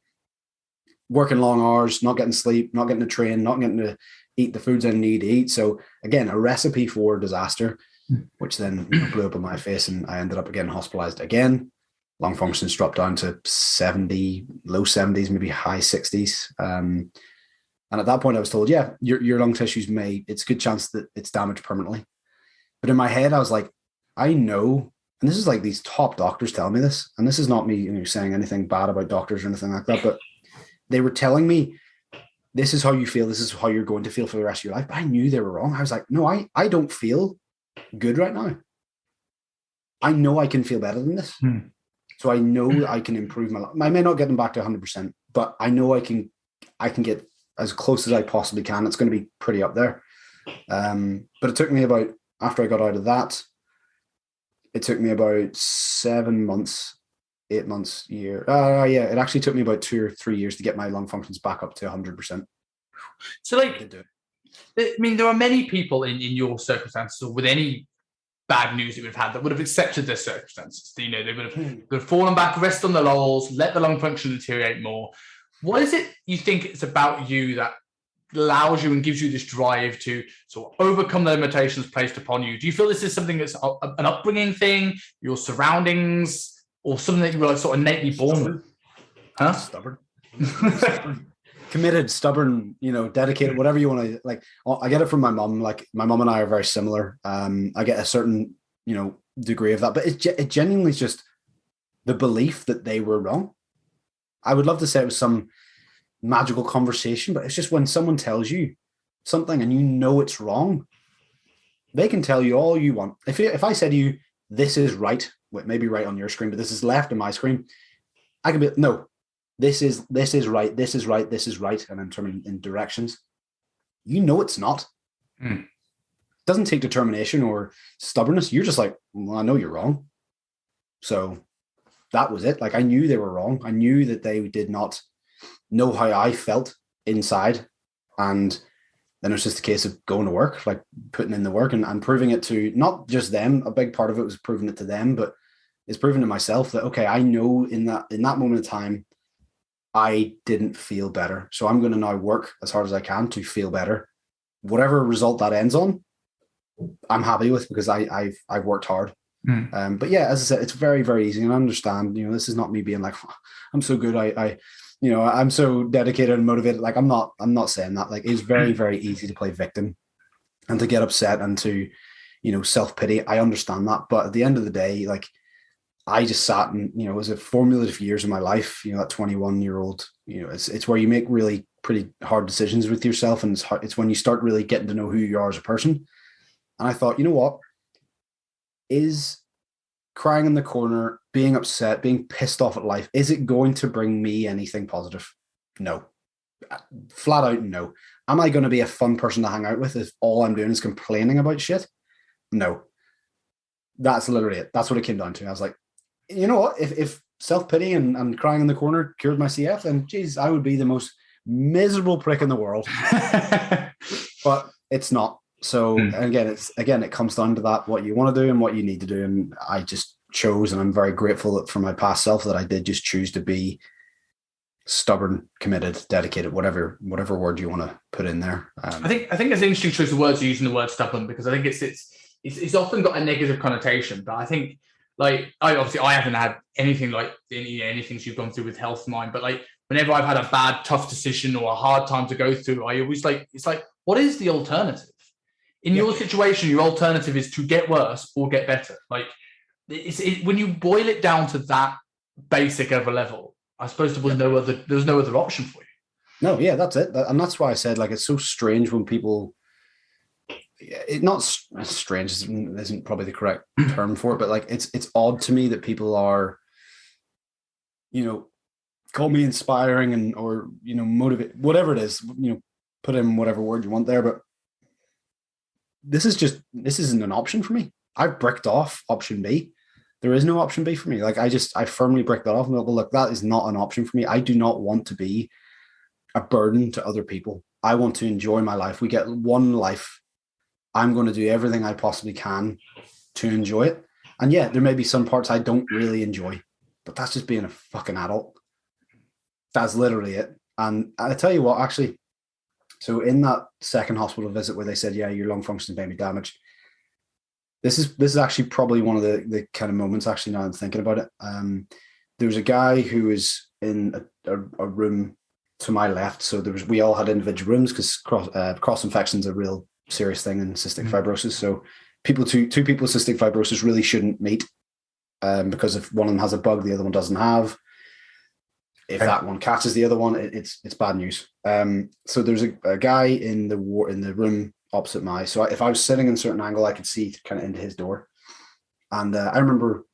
Working long hours, not getting sleep, not getting to train, not getting to eat the foods I need to eat. So again, a recipe for disaster, which then blew up in my face, and I ended up getting hospitalized again. Lung functions dropped down to 70, low 70s, maybe high 60s. And at that point I was told, yeah, your lung tissues it's a good chance that it's damaged permanently. But in my head, I was like, I know, and this is like these top doctors telling me this, and this is not me saying anything bad about doctors or anything like that, but they were telling me, this is how you feel, this is how you're going to feel for the rest of your life. But I knew they were wrong. I was like, no, I don't feel good right now. I know I can feel better than this. So I know I can improve my life. I may not get them back to 100%, but I know I can get as close as I possibly can. It's going to be pretty up there. But it took me about, after I got out of that, it took me about 7 months, 8 months, year. It actually took me about 2 or 3 years to get my lung functions back up to 100%. So like, I mean, there are many people in your circumstances, or with any bad news that we've had, that would have accepted their circumstances. They would have fallen back, rest on the laurels, let the lung function deteriorate more. What is it you think it's about you that allows you and gives you this drive to sort of overcome the limitations placed upon you? Do you feel this is something that's an upbringing thing, your surroundings, or something that you were like sort of innately born with? Huh? Stubborn. Committed, stubborn, dedicated, whatever you want to like. I get it from my mom. Like, my mom and I are very similar. I get a certain, degree of that, but it genuinely is just the belief that they were wrong. I would love to say it was some magical conversation, but it's just when someone tells you something and you know it's wrong, they can tell you all you want. If I said to you, this is right, well, maybe right on your screen, but this is left on my screen, I can be, no, this is right, this is right, this is right, and then in directions. It's not. It doesn't take determination or stubbornness. You're just like, well, I know you're wrong. So that was it. Like, I knew they were wrong. I knew that they did not know how I felt inside. And then it was just a case of going to work, like putting in the work and proving it to not just them. A big part of it was proving it to them, but it's proving to myself that, okay, I know in that moment of time, I didn't feel better. So I'm going to now work as hard as I can to feel better. Whatever result that ends on, I'm happy with, because I've worked hard. But yeah, as I said, it's very, very easy. And I understand, this is not me being like, oh, I'm so good. I'm so dedicated and motivated. Like, I'm not saying that. Like, it's very, very easy to play victim and to get upset and to, self-pity. I understand that. But at the end of the day, like, I just sat and, it was a formative years of my life, that 21-year-old, it's where you make really pretty hard decisions with yourself. And it's when you start really getting to know who you are as a person. And I thought, you know what? Is crying in the corner, being upset, being pissed off at life, is it going to bring me anything positive? No. Flat out, no. Am I going to be a fun person to hang out with if all I'm doing is complaining about shit? No. That's literally it. That's what it came down to. I was like, you know what? If self-pity and crying in the corner cured my CF, then geez, I would be the most miserable prick in the world. But it's not. So again, it comes down to that, what you want to do and what you need to do. And I just chose, and I'm very grateful that for my past self that I did just choose to be stubborn, committed, dedicated, whatever word you want to put in there. I think it's an interesting choice of words using the word stubborn, because I think it's often got a negative connotation. But I think, like, I haven't had anything like anything you've gone through with health in mind, but like whenever I've had a bad, tough decision or a hard time to go through, I always it's like, what is the alternative? In your situation, your alternative is to get worse or get better. Like, when you boil it down to that basic of a level, I suppose there was no other option for you. No, yeah, that's it. And that's why I said, like, it's so strange when people, not strange isn't probably the correct term for it, but like, it's odd to me that people are, call me inspiring or motivate, whatever it is, put in whatever word you want there. But this isn't an option for me. I've bricked off option B. There is no option B for me. Like, I firmly bricked that off and go, well, look, that is not an option for me. I do not want to be a burden to other people. I want to enjoy my life. We get one life. I'm going to do everything I possibly can to enjoy it. And yeah, there may be some parts I don't really enjoy, but that's just being a fucking adult. That's literally it. And I tell you what, actually, so in that second hospital visit where they said, yeah, your lung function may be damaged, this is actually probably one of the kind of moments, actually, now I'm thinking about it. There was a guy who was in a room to my left. So we all had individual rooms because cross infection is a real serious thing in cystic fibrosis. So two people with cystic fibrosis really shouldn't meet, because if one of them has a bug the other one doesn't have, if that one catches the other one, it's bad news. So there's a guy in the room opposite my. So if I was sitting in a certain angle, I could see kind of into his door. And I remember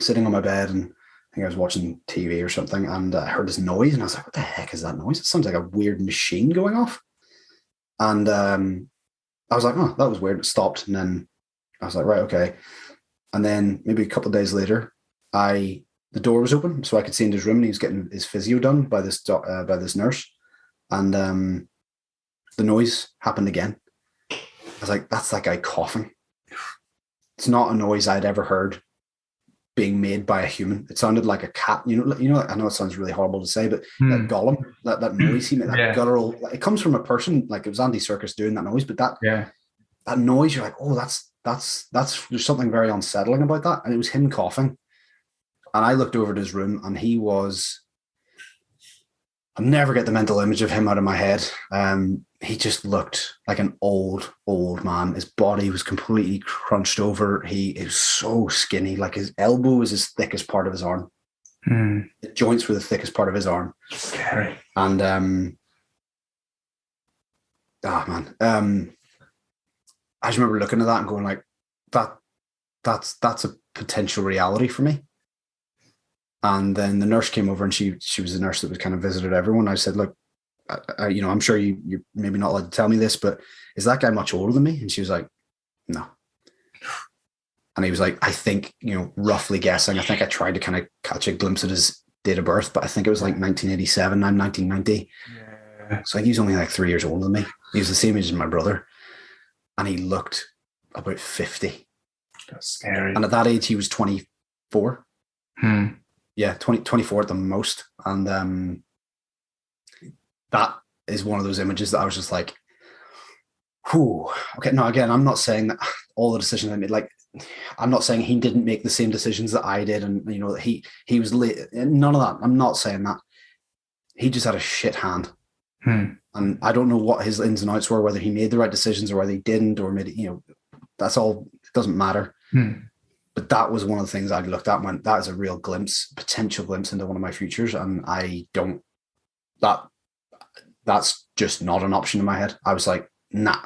sitting on my bed, and I think I was watching TV or something, and I heard this noise, and I was like, what the heck is that noise? It sounds like a weird machine going off. And I was like, oh, that was weird. It stopped. And then I was like, right, okay. And then maybe a couple of days later, the door was open, so I could see into his room, and he was getting his physio done by this nurse. And the noise happened again. I was like, that's that guy coughing. It's not a noise I'd ever heard being made by a human. It sounded like a cat. I know it sounds really horrible to say, but that Gollum, that noise he made, that guttural, it comes from a person. Like, it was Andy Serkis doing that noise, but that noise, you're like, oh, that's there's something very unsettling about that. And it was him coughing. And I looked over at his room, and he was, I'll never get the mental image of him out of my head. He just looked like an old man. His body was completely crunched over. He is so skinny. Like, his elbow was as thick as part of his arm. The joints were the thickest part of his arm. Scary. And I just remember looking at that and going, like, that's a potential reality for me. And then the nurse came over, and she was the nurse that was kind of visited everyone. I said, look, I'm sure you're maybe not allowed to tell me this, but is that guy much older than me? And she was like, no. And he was like, I think, roughly guessing, I think I tried to kind of catch a glimpse at his date of birth, but I think it was like 1987. I'm 1990. Yeah. So he was only like 3 years older than me. He was the same age as my brother. And he looked about 50. That's scary. And at that age, he was 24. Yeah, 24 at the most. And that is one of those images that I was just like, whew. Okay, no, again, I'm not saying that all the decisions I made, like, I'm not saying he didn't make the same decisions that I did, and that he was late. None of that. I'm not saying that. He just had a shit hand. And I don't know what his ins and outs were, whether he made the right decisions or whether he didn't, or maybe, that's all. It doesn't matter. But that was one of the things I looked at and went, that is a real potential glimpse into one of my futures. And that's just not an option in my head. I was like, nah,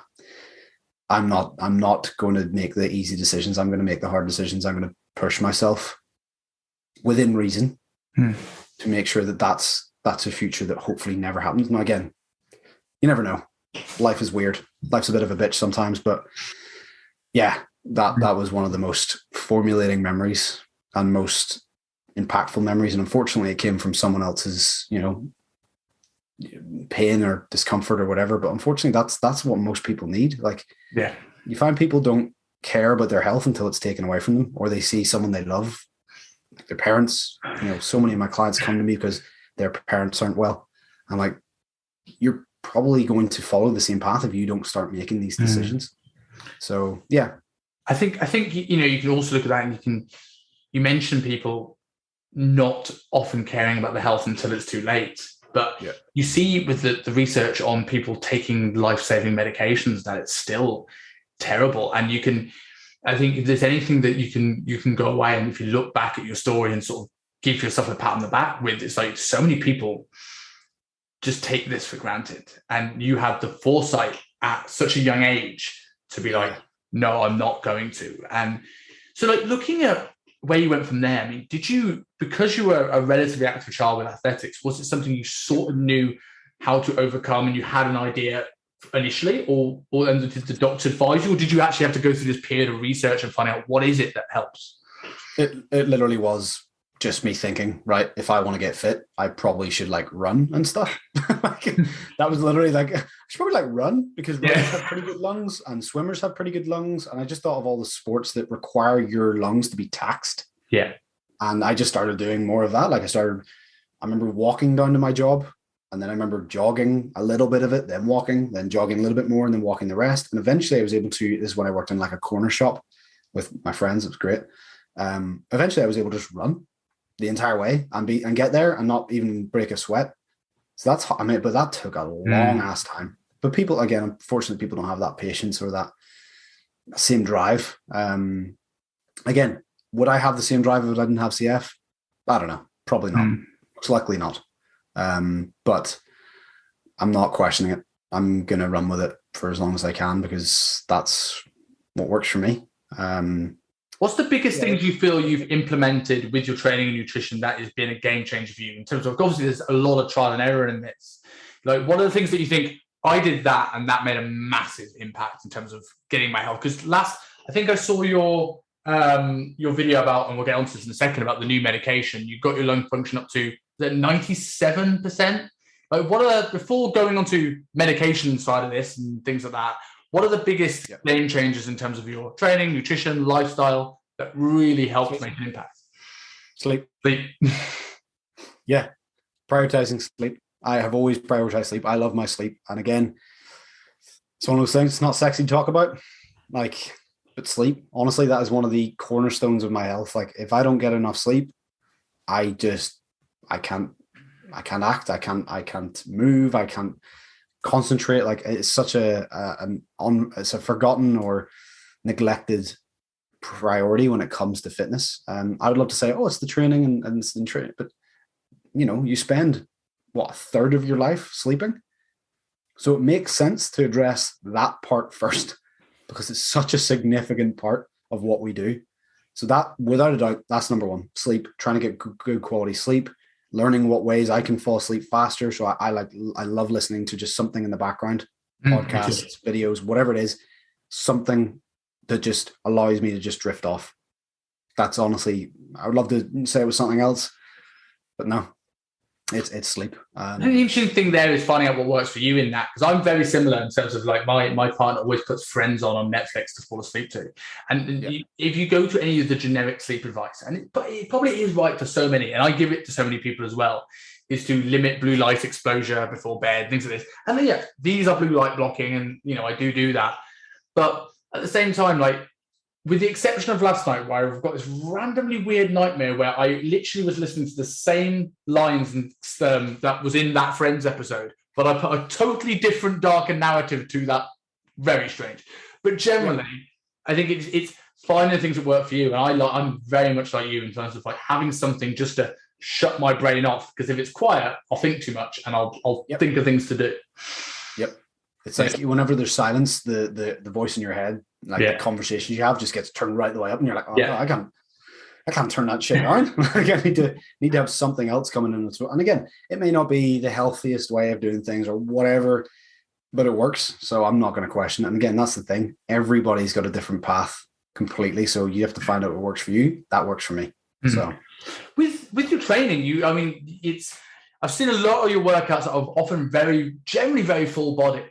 I'm not going to make the easy decisions. I'm going to make the hard decisions. I'm going to push myself within reason to make sure that that's a future that hopefully never happens. Now, again, you never know. Life is weird. Life's a bit of a bitch sometimes, but yeah, that was one of the most formulating memories and most impactful memories. And unfortunately, it came from someone else's, pain or discomfort or whatever. But unfortunately, that's what most people need. Like, Yeah. you find people don't care about their health until it's taken away from them, or they see someone they love, like their parents. So many of my clients come to me because their parents aren't well. I'm like, you're probably going to follow the same path if you don't start making these decisions. So yeah, I think you can also look at that, and you mentioned people not often caring about their health until it's too late. But you see with the research on people taking life-saving medications that it's still terrible. And I think if there's anything that you can go away, and if you look back at your story and sort of give yourself a pat on the back with, it's like so many people just take this for granted. And you have the foresight at such a young age to be like, no, I'm not going to. And so like looking at where you went from there, I mean, because you were a relatively active child with athletics, was it something you sort of knew how to overcome and you had an idea initially, or did the doctor advise you, or did you actually have to go through this period of research and find out what is it that helps? It literally was just me thinking, right, if I want to get fit, I probably should like run and stuff. That was literally like, I should probably like run, because runners have pretty good lungs and swimmers have pretty good lungs. And I just thought of all the sports that require your lungs to be taxed. Yeah. And I just started doing more of that. Like I remember walking down to my job, and then I remember jogging a little bit of it, then walking, then jogging a little bit more, and then walking the rest. And eventually I was able to, this is when I worked in like a corner shop with my friends. It was great. Eventually I was able to just run the entire way and get there and not even break a sweat. So but that took a long ass time. But people, again, unfortunately, people don't have that patience or that same drive. Again, would I have the same drive if I didn't have CF? I don't know. Probably not. Most likely not. But I'm not questioning it. I'm going to run with it for as long as I can, because that's what works for me. What's the biggest things you feel you've implemented with your training and nutrition that has been a game changer for you, in terms of, obviously there's a lot of trial and error in this. Like, what are the things that you think, I did that and that made a massive impact in terms of getting my health? Because I think I saw your video about, and we'll get onto this in a second, about the new medication. You got your lung function up to 97%. Like, before going on to medication side of this and things like that, what are the biggest game changers in terms of your training, nutrition, lifestyle that really helped make an impact? Sleep. Yeah. Prioritizing sleep. I have always prioritized sleep. I love my sleep. And again, it's one of those things, it's not sexy to talk about. Like, but sleep, honestly, that is one of the cornerstones of my health. Like, if I don't get enough sleep, I can't act. I can't move. I can't concentrate. Like, it's such it's a forgotten or neglected priority when it comes to fitness. I would love to say, oh, it's the training and it's the training, but you spend a third of your life sleeping. So it makes sense to address that part first, because it's such a significant part of what we do. So that, without a doubt, that's number one. Sleep, trying to get good quality sleep, learning what ways I can fall asleep faster. So I love listening to just something in the background, podcasts, videos, whatever it is, something that just allows me to just drift off. That's honestly, I would love to say it was something else, but no, it's sleep. The interesting thing there is finding out what works for you in that, because I'm very similar in terms of, like, my partner always puts Friends on Netflix to fall asleep to. And if you go to any of the generic sleep advice, and it probably is right for so many, and I give it to so many people as well, is to limit blue light exposure before bed, things like this. And then, these are blue light blocking, and I do that. But at the same time, like, with the exception of last night, where I've got this randomly weird nightmare where I literally was listening to the same lines and that was in that Friends episode, but I put a totally different, darker narrative to that. Very strange. But generally, I think it's finding things that work for you. And I'm very much like you in terms of, like, having something just to shut my brain off. Because if it's quiet, I'll think too much and I'll think of things to do. Yep. It's like whenever there's silence, the voice in your head, like the conversations you have, just gets turned right the way up, and you're like, oh, God, I can't turn that shit on. Like, I need to have something else coming in. And again, it may not be the healthiest way of doing things or whatever, but it works. So I'm not going to question it. And again, that's the thing. Everybody's got a different path completely. So you have to find out what works for you. That works for me. So with your training, I've seen a lot of your workouts that are often generally very full body.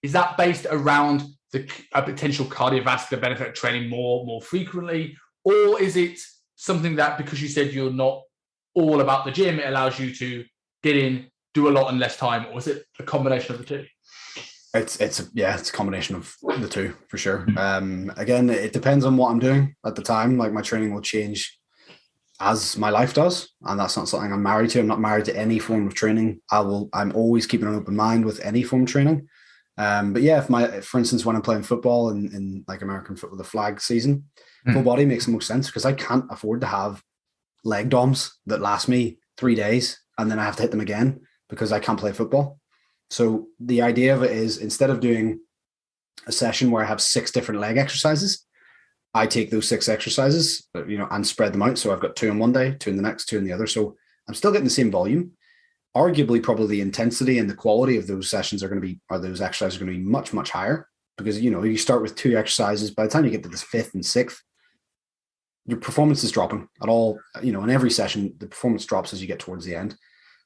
Is that based around a potential cardiovascular benefit of training more frequently? Or is it something that, because you said you're not all about the gym, it allows you to get in, do a lot in less time? Or is it a combination of the two? It's a combination of the two for sure. Again, it depends on what I'm doing at the time. Like my training will change as my life does, and that's not something I'm married to. I'm not married to any form of training. I'm always keeping an open mind with any form of training. But yeah, for instance, when I'm playing football in like American football, the flag season, full body makes the most sense because I can't afford to have leg DOMs that last me 3 days and then I have to hit them again because I can't play football. So the idea of it is, instead of doing a session where I have 6 different leg exercises, I take those 6 exercises, and spread them out. So I've got 2 on one day, 2 in the next, 2 in the other. So I'm still getting the same volume. Arguably, probably the intensity and the quality of those sessions those exercises are going to be much, much higher because, you start with 2 exercises. By the time you get to this 5th and 6th, your performance is dropping at all. In every session, the performance drops as you get towards the end.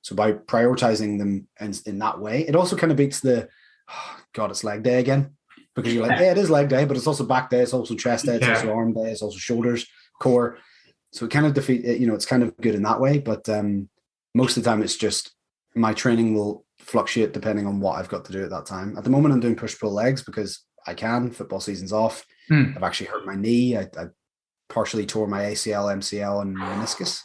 So by prioritizing them in that way, it also kind of beats it's leg day again, because you're like, yeah, it is leg day, but it's also back day, it's also chest day, it's also arm day, it's also shoulders, core. So it kind of it's kind of good in that way. But most of the time, it's just my training will fluctuate depending on what I've got to do at that time. At the moment, I'm doing push-pull legs because I can. Football season's off. I've actually hurt my knee. I partially tore my ACL, MCL, and meniscus.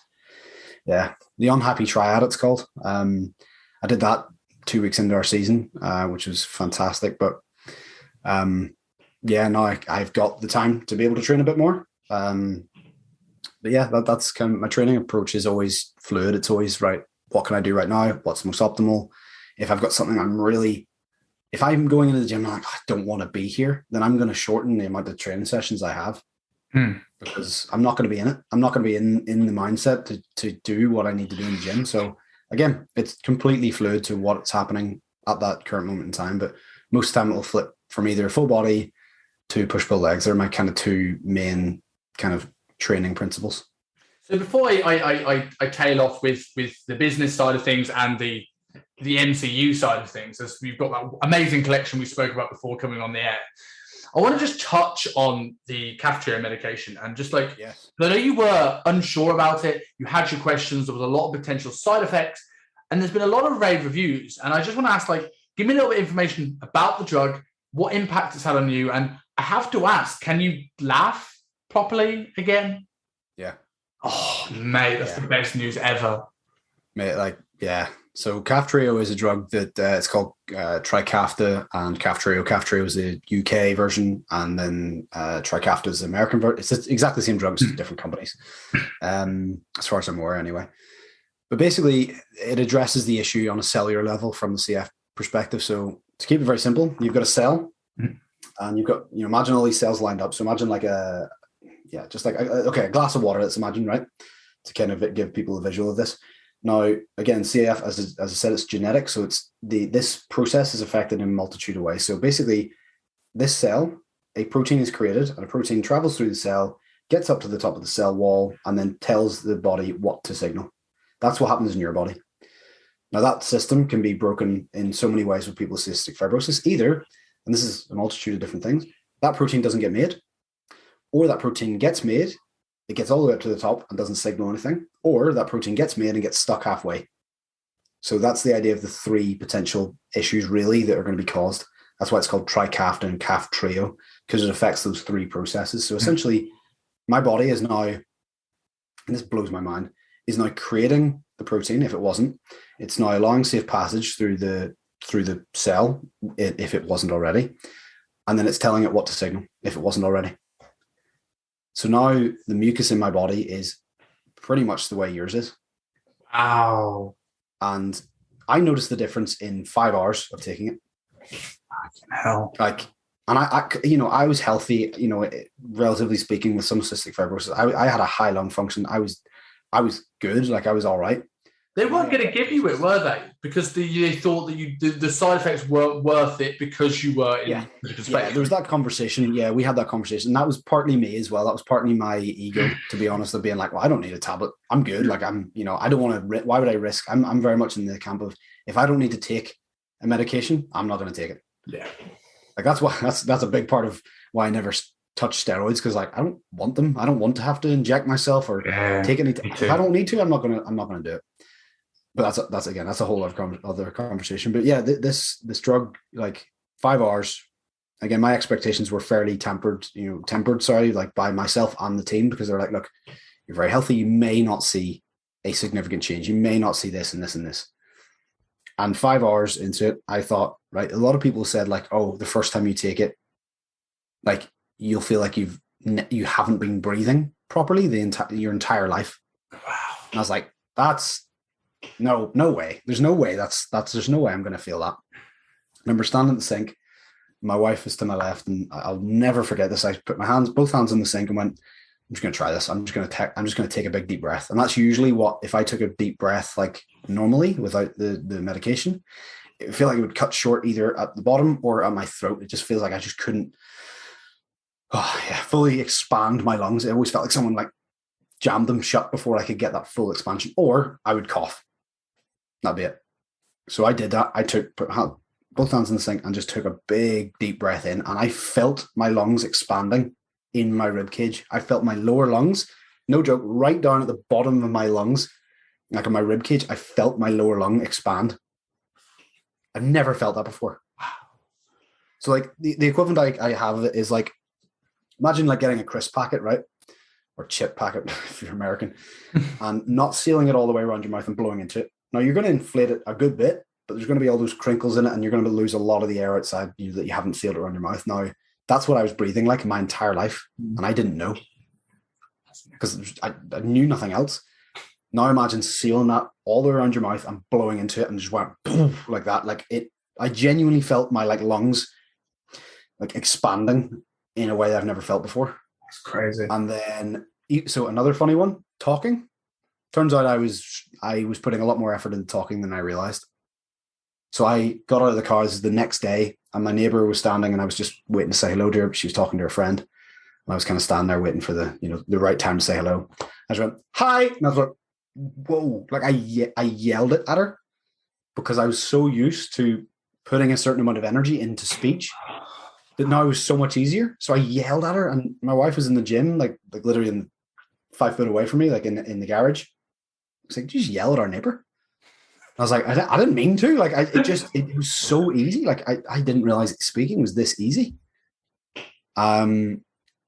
Yeah, the unhappy triad, it's called. I did that 2 weeks into our season, which was fantastic. But now I've got the time to be able to train a bit more. But yeah, that's kind of my training approach is always fluid. It's always right. What can I do right now? What's the most optimal? If I've got something if I'm going into the gym and I'm like, I don't want to be here, then I'm going to shorten the amount of training sessions I have. Because I'm not going to be in it. I'm not going to be in the mindset to do what I need to do in the gym. So again, it's completely fluid to what's happening at that current moment in time. But most of the time it will flip from either full body to push-pull legs. They're my kind of 2 main kind of training principles. So before I tail off with the business side of things and the MCU side of things, as we've got that amazing collection we spoke about before coming on the air, I want to just touch on the cafeteria medication and just I know you were unsure about it. You had your questions. There was a lot of potential side effects, and there's been a lot of rave reviews. And I just want to ask, give me a little bit of information about the drug, what impact it's had on you. And I have to ask, can you laugh properly again? Yeah. Oh, mate, that's the best news ever. Mate, So Kaftrio is a drug that it's called Trikafta and Kaftrio. Kaftrio is the UK version, and then Trikafta is the American version. It's exactly the same drugs, different companies, as far as I'm aware anyway. But basically, it addresses the issue on a cellular level from the CF perspective. So to keep it very simple, you've got a cell, and you've got, imagine all these cells lined up. So imagine a glass of water, let's imagine, right? To kind of give people a visual of this. Now, again, CF, as I said, it's genetic. So this process is affected in a multitude of ways. So basically, this cell, a protein is created, and a protein travels through the cell, gets up to the top of the cell wall, and then tells the body what to signal. That's what happens in your body. Now, that system can be broken in so many ways with people with cystic fibrosis. Either, and this is a multitude of different things, that protein doesn't get made, or that protein gets made, it gets all the way up to the top and doesn't signal anything, or that protein gets made and gets stuck halfway. So that's the idea of the 3 potential issues really that are going to be caused. That's why it's called Trikafta and Kaftrio, because it affects those 3 processes. So essentially, my body is now, and this blows my mind, is now creating the protein. If it wasn't, it's now allowing safe passage through the cell if it wasn't already, and then it's telling it what to signal if it wasn't already. So now the mucus in my body is pretty much the way yours is. Wow. And I noticed the difference in 5 hours of taking it. Fucking hell. And I was healthy, relatively speaking, with some cystic fibrosis. I had a high lung function. I was good. I was all right. They weren't going to give you it, were they? Because they thought that the side effects weren't worth it because you were in critical space. Yeah, there was that conversation. Yeah, we had that conversation. And that was partly me as well. That was partly my ego, to be honest, of being like, well, I don't need a tablet. I'm good. Like, I'm, I don't want to, why would I risk? I'm very much in the camp of, if I don't need to take a medication, I'm not going to take it. Yeah. Like, that's a big part of why I never touch steroids, because like I don't want them. I don't want to have to inject myself or take any. If I don't need to, I'm not gonna do it. But that's a whole other conversation. But yeah, this drug, like 5 hours. Again, my expectations were fairly tempered, like by myself and the team, because they're like, look, you're very healthy. You may not see a significant change. You may not see this and this and this. And 5 hours into it, I thought, right, a lot of people said like, oh, the first time you take it, like you'll feel like you haven't been breathing properly your entire life. Wow. And I was like, that's no way. There's no way there's no way I'm going to feel that. I remember standing at the sink. My wife was to my left, and I'll never forget this. I put both hands in the sink and went, I'm just going to try this. I'm just going to take a big deep breath. And that's usually what, if I took a deep breath, like normally without the medication, it would feel like it would cut short either at the bottom or at my throat. It just feels like I just couldn't fully expand my lungs. It always felt like someone like jammed them shut before I could get that full expansion, or I would cough. That'd be it. So I did that. I put both hands in the sink and just took a big deep breath in, and I felt my lungs expanding in my rib cage. I felt my lower lungs, no joke, right down at the bottom of my lungs, like in my rib cage. I felt my lower lung expand. I've never felt that before. So like the equivalent I have of it is like, imagine like getting a crisp packet, right? Or chip packet if you're American, and not sealing it all the way around your mouth and blowing into it. Now you're going to inflate it a good bit, but there's going to be all those crinkles in it, and you're going to lose a lot of the air outside you that you haven't sealed around your mouth. Now that's what I was breathing like my entire life, and I didn't know, because I knew nothing else. Now imagine sealing that all the way around your mouth and blowing into it, and just went boom, like that. Like it, I genuinely felt my like lungs like expanding in a way that I've never felt before. That's crazy. And then, so another funny one, talking. Turns out I was putting a lot more effort into talking than I realized. So I got out of the car. This is the next day, and my neighbor was standing, and I was just waiting to say hello to her. She was talking to her friend, and I was kind of standing there waiting for the right time to say hello. I just went, hi, and I was like, whoa, like I yelled it at her, because I was so used to putting a certain amount of energy into speech that now it was so much easier. So I yelled at her, and my wife was in the gym, like literally 5 foot away from me, like in the garage. I was like, did you just yell at our neighbor? I was like, I didn't mean to. Like, it was so easy. Like, I didn't realize speaking was this easy. I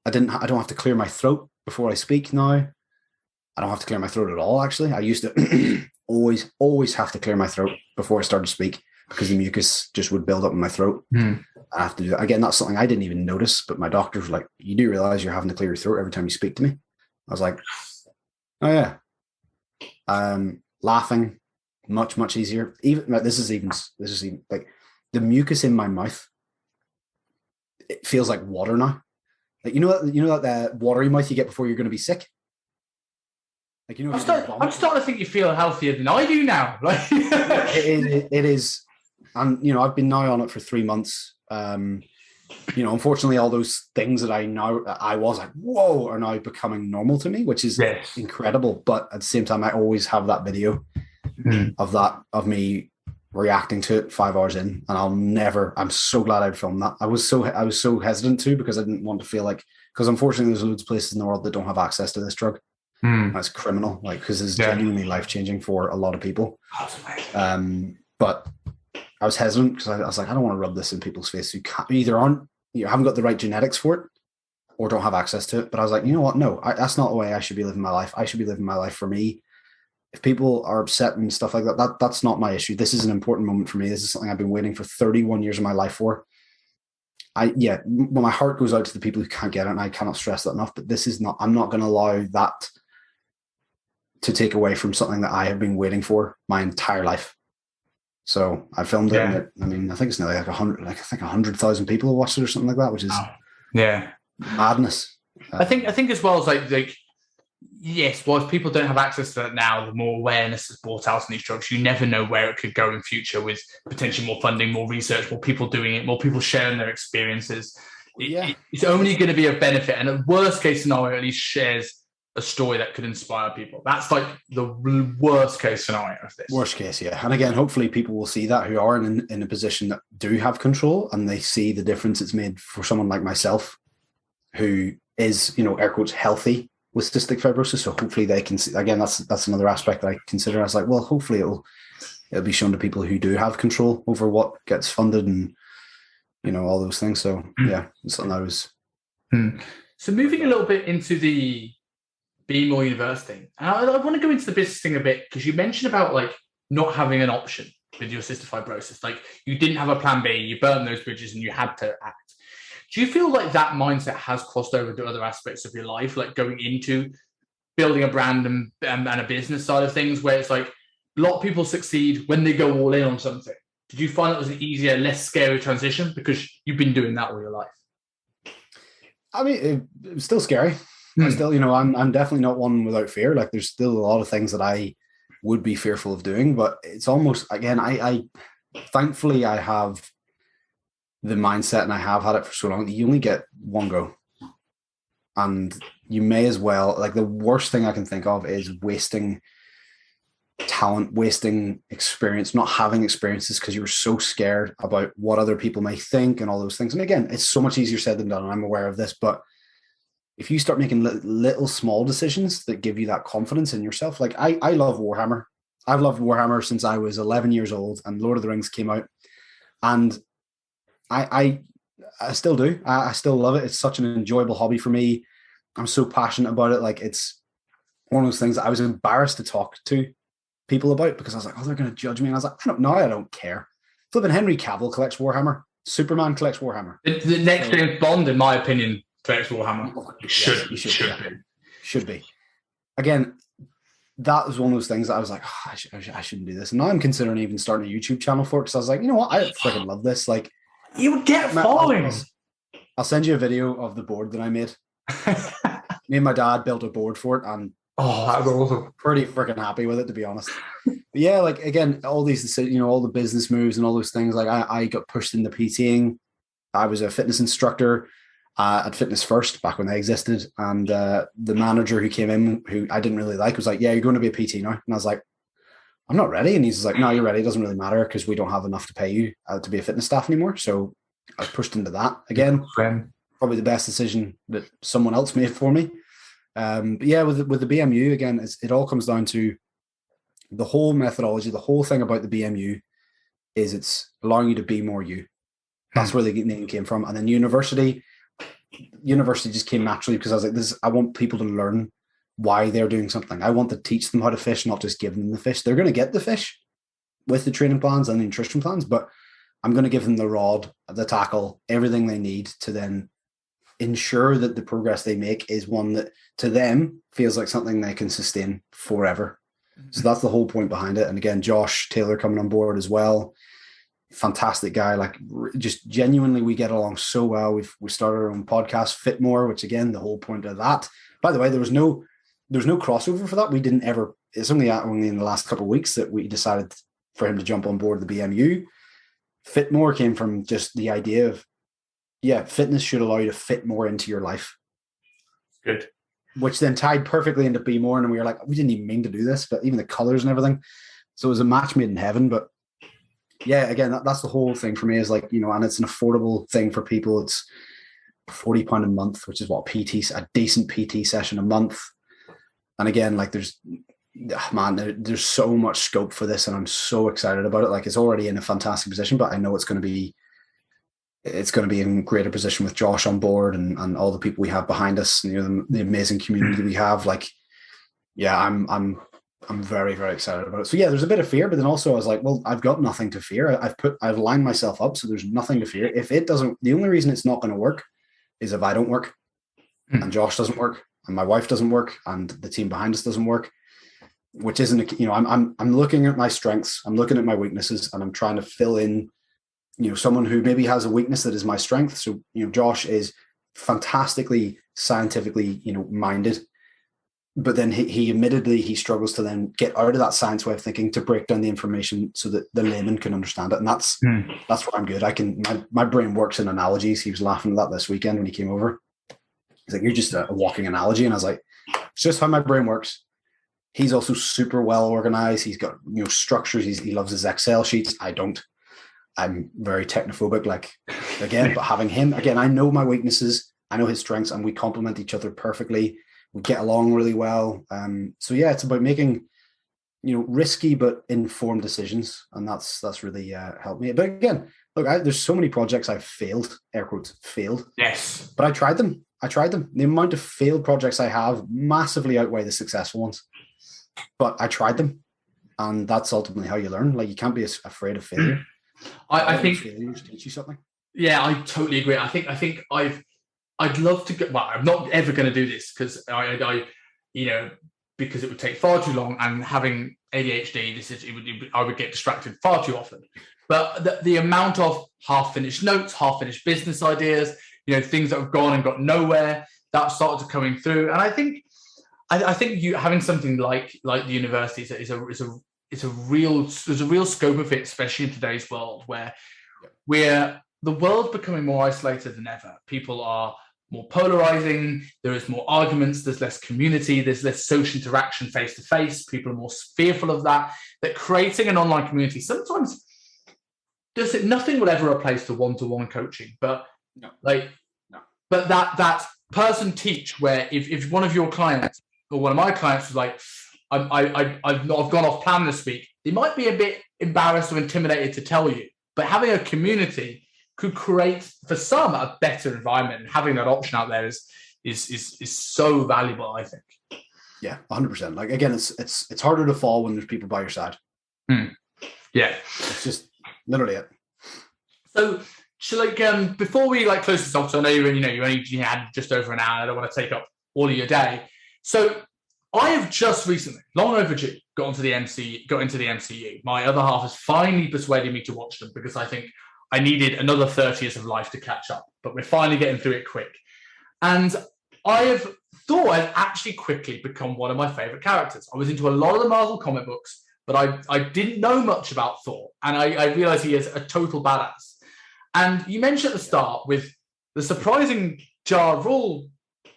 don't have to clear my throat before I speak now. I don't have to clear my throat at all, actually. I used to always have to clear my throat before I started to speak, because the mucus just would build up in my throat. I have to do that. Again, that's something I didn't even notice, but my doctor was like, you do realize you're having to clear your throat every time you speak to me? I was like, oh yeah. Laughing, much easier. Even this is even like the mucus in my mouth, it feels like water now. Like you know that watery mouth you get before you're going to be sick. Like I'm starting to think you feel healthier than I do now. Like it is, and I've been now on it for 3 months. Unfortunately, all those things that I was like, whoa, are now becoming normal to me, which is incredible. But at the same time, I always have that video of me reacting to it 5 hours in, and I'm so glad I'd filmed that. I was so hesitant to, because I didn't want to feel like, because unfortunately there's loads of places in the world that don't have access to this drug. That's criminal, like, because it's genuinely life-changing for a lot of people. But I was hesitant, because I was like, I don't want to rub this in people's face who haven't got the right genetics for it, or don't have access to it. But I was like, you know what? No, that's not the way I should be living my life. I should be living my life for me. If people are upset and stuff like that, that's not my issue. This is an important moment for me. This is something I've been waiting for 31 years of my life for. Well, my heart goes out to the people who can't get it, and I cannot stress that enough. But I'm not going to allow that to take away from something that I have been waiting for my entire life. So I filmed it. And I think it's nearly like 100,000 people have watched it or something like that, which is madness. I think as well as like Yes, well, if people don't have access to that now, the more awareness is brought out on these drugs. You never know where it could go in future with potentially more funding, more research, more people doing it, more people sharing their experiences. Yeah, It's only going to be a benefit. And a worst case scenario, at least shares a story that could inspire people. That's like the worst case scenario of this. worst case, yeah. And again, hopefully people will see that who are in a position that do have control, and they see the difference it's made for someone like myself who is, air quotes, healthy with cystic fibrosis. So hopefully they can see, again, that's another aspect that I consider as like, well, hopefully it'll be shown to people who do have control over what gets funded and, all those things. So yeah, it's something I was. So moving a little bit into the Be More University, and I want to go into the business thing a bit, because you mentioned about like not having an option with your cystic fibrosis. Like you didn't have a plan B, you burned those bridges and you had to act. Do you feel like that mindset has crossed over to other aspects of your life, like going into building a brand and a business side of things, where it's like a lot of people succeed when they go all in on something? Did you find that was an easier, less scary transition because you've been doing that all your life? I mean, it was still scary. I still, I'm definitely not one without fear. Like there's still a lot of things that I would be fearful of doing, but it's almost, again, I thankfully I have the mindset, and I have had it for so long, that you only get one go. And you may as well, like the worst thing I can think of is wasting talent, wasting experience, not having experiences because you were so scared about what other people may think and all those things. And again, it's so much easier said than done, and I'm aware of this, but if you start making little small decisions that give you that confidence in yourself, like I love Warhammer. I've loved Warhammer since I was 11 years old and Lord of the Rings came out, and I still do. I still love it. It's such an enjoyable hobby for me. I'm so passionate about it. Like it's one of those things that I was embarrassed to talk to people about because I was like, oh, they're going to judge me. And I was like, I don't care. Flipping Henry Cavill collects Warhammer. Superman collects Warhammer. The next James Bond, in my opinion, collects Warhammer. Should be. Again, that was one of those things that I was like, oh, I shouldn't do this. And now I'm considering even starting a YouTube channel for it because I was like, you know what? I freaking love this. Like, you would get following. I'll send you a video of the board that I made. Me and my dad built a board for it, and that was awesome. Pretty freaking happy with it, to be honest. But yeah, like again, all these, all the business moves and all those things. Like I got pushed into PTing. I was a fitness instructor at Fitness First back when they existed, and the manager who came in, who I didn't really like, was like, "Yeah, you're going to be a PT now," and I was like, I'm not ready. And he's like, no, you're ready. It doesn't really matter because we don't have enough to pay you to be a fitness staff anymore. So I was pushed into that again. Probably the best decision that someone else made for me. But yeah, with the BMU, again, it all comes down to the whole methodology. The whole thing about the BMU is it's allowing you to be more you. That's where the name came from. And then university just came naturally because I was like, I want people to learn why they're doing something. I want to teach them how to fish, not just give them the fish. They're going to get the fish with the training plans and the nutrition plans, but I'm going to give them the rod, the tackle, everything they need to then ensure that the progress they make is one that to them feels like something they can sustain forever. So that's the whole point behind it. And again, Josh Taylor coming on board as well. Fantastic guy. Like just genuinely, we get along so well. We started our own podcast, Fit More, which again, the whole point of that, by the way, there was no crossover for that. We didn't ever, it's only in the last couple of weeks that we decided for him to jump on board the BMU. Fit More came from just the idea of, fitness should allow you to fit more into your life. Good. Which then tied perfectly into Be More. And we were like, we didn't even mean to do this, but even the colors and everything. So it was a match made in heaven. But yeah, again, that's the whole thing for me is like, and it's an affordable thing for people. It's £40 a month, which is what a decent PT session a month. And again, like there's so much scope for this and I'm so excited about it. Like it's already in a fantastic position, but I know it's going to be in greater position with Josh on board and all the people we have behind us and the amazing community we have. Like, yeah, I'm very, very excited about it. So yeah, there's a bit of fear, but then also I was like, well, I've got nothing to fear. I've lined myself up, so there's nothing to fear. If it doesn't, the only reason it's not going to work is if I don't work and Josh doesn't work and my wife doesn't work and the team behind us doesn't work, which isn't, I'm looking at my strengths, I'm looking at my weaknesses, and I'm trying to fill in, someone who maybe has a weakness that is my strength. So, Josh is fantastically scientifically, minded, but then he admittedly he struggles to then get out of that science way of thinking to break down the information so that the layman can understand it. And that's where I'm good. My brain works in analogies. He was laughing at that this weekend when he came over. He's like, you're just a walking analogy. And I was like, it's just how my brain works. He's also super well organized. He's got structures. He loves his Excel sheets. I don't. I'm very technophobic. Like, again, but having him again, I know my weaknesses. I know his strengths, and we complement each other perfectly. We get along really well. So yeah, it's about making risky but informed decisions, and that's really helped me. But again, look, there's so many projects I've failed, air quotes, failed. Yes, but I tried them. The amount of failed projects I have massively outweigh the successful ones. But I tried them, and that's ultimately how you learn. Like, you can't be afraid of failure. I think failures teach you something. Yeah, I totally agree. I think I'd love to go. Well, I'm not ever going to do this because because it would take far too long, and having ADHD, I would get distracted far too often. But the amount of half-finished notes, half-finished business ideas, things that have gone and got nowhere, that started to coming through. And I think you having something like the university there's a real scope of it, especially in today's world where the world's becoming more isolated than ever. People are more polarizing. There is more arguments. There's less community. There's less social interaction face to face. People are more fearful of that. That creating an online community sometimes nothing will ever replace the one-to-one coaching, but but that person teach where if one of your clients or one of my clients was like, I've gone off plan this week, they might be a bit embarrassed or intimidated to tell you, but having a community could create for some a better environment, and having that option out there is so valuable, I think. Yeah, 100%. Like, again, it's harder to fall when there's people by your side. Yeah, it's just literally it. So before we close this off, so I know you only had just over an hour. I don't want to take up all of your day. So I have just recently, long overdue, got into the MCU. My other half has finally persuaded me to watch them because I think I needed another 30 years of life to catch up, but we're finally getting through it quick. And I have thought I've actually quickly become one of my favorite characters. I was into a lot of the Marvel comic books, but I didn't know much about Thor. And I realized he is a total badass. And you mentioned at the start with the surprising Ja Rule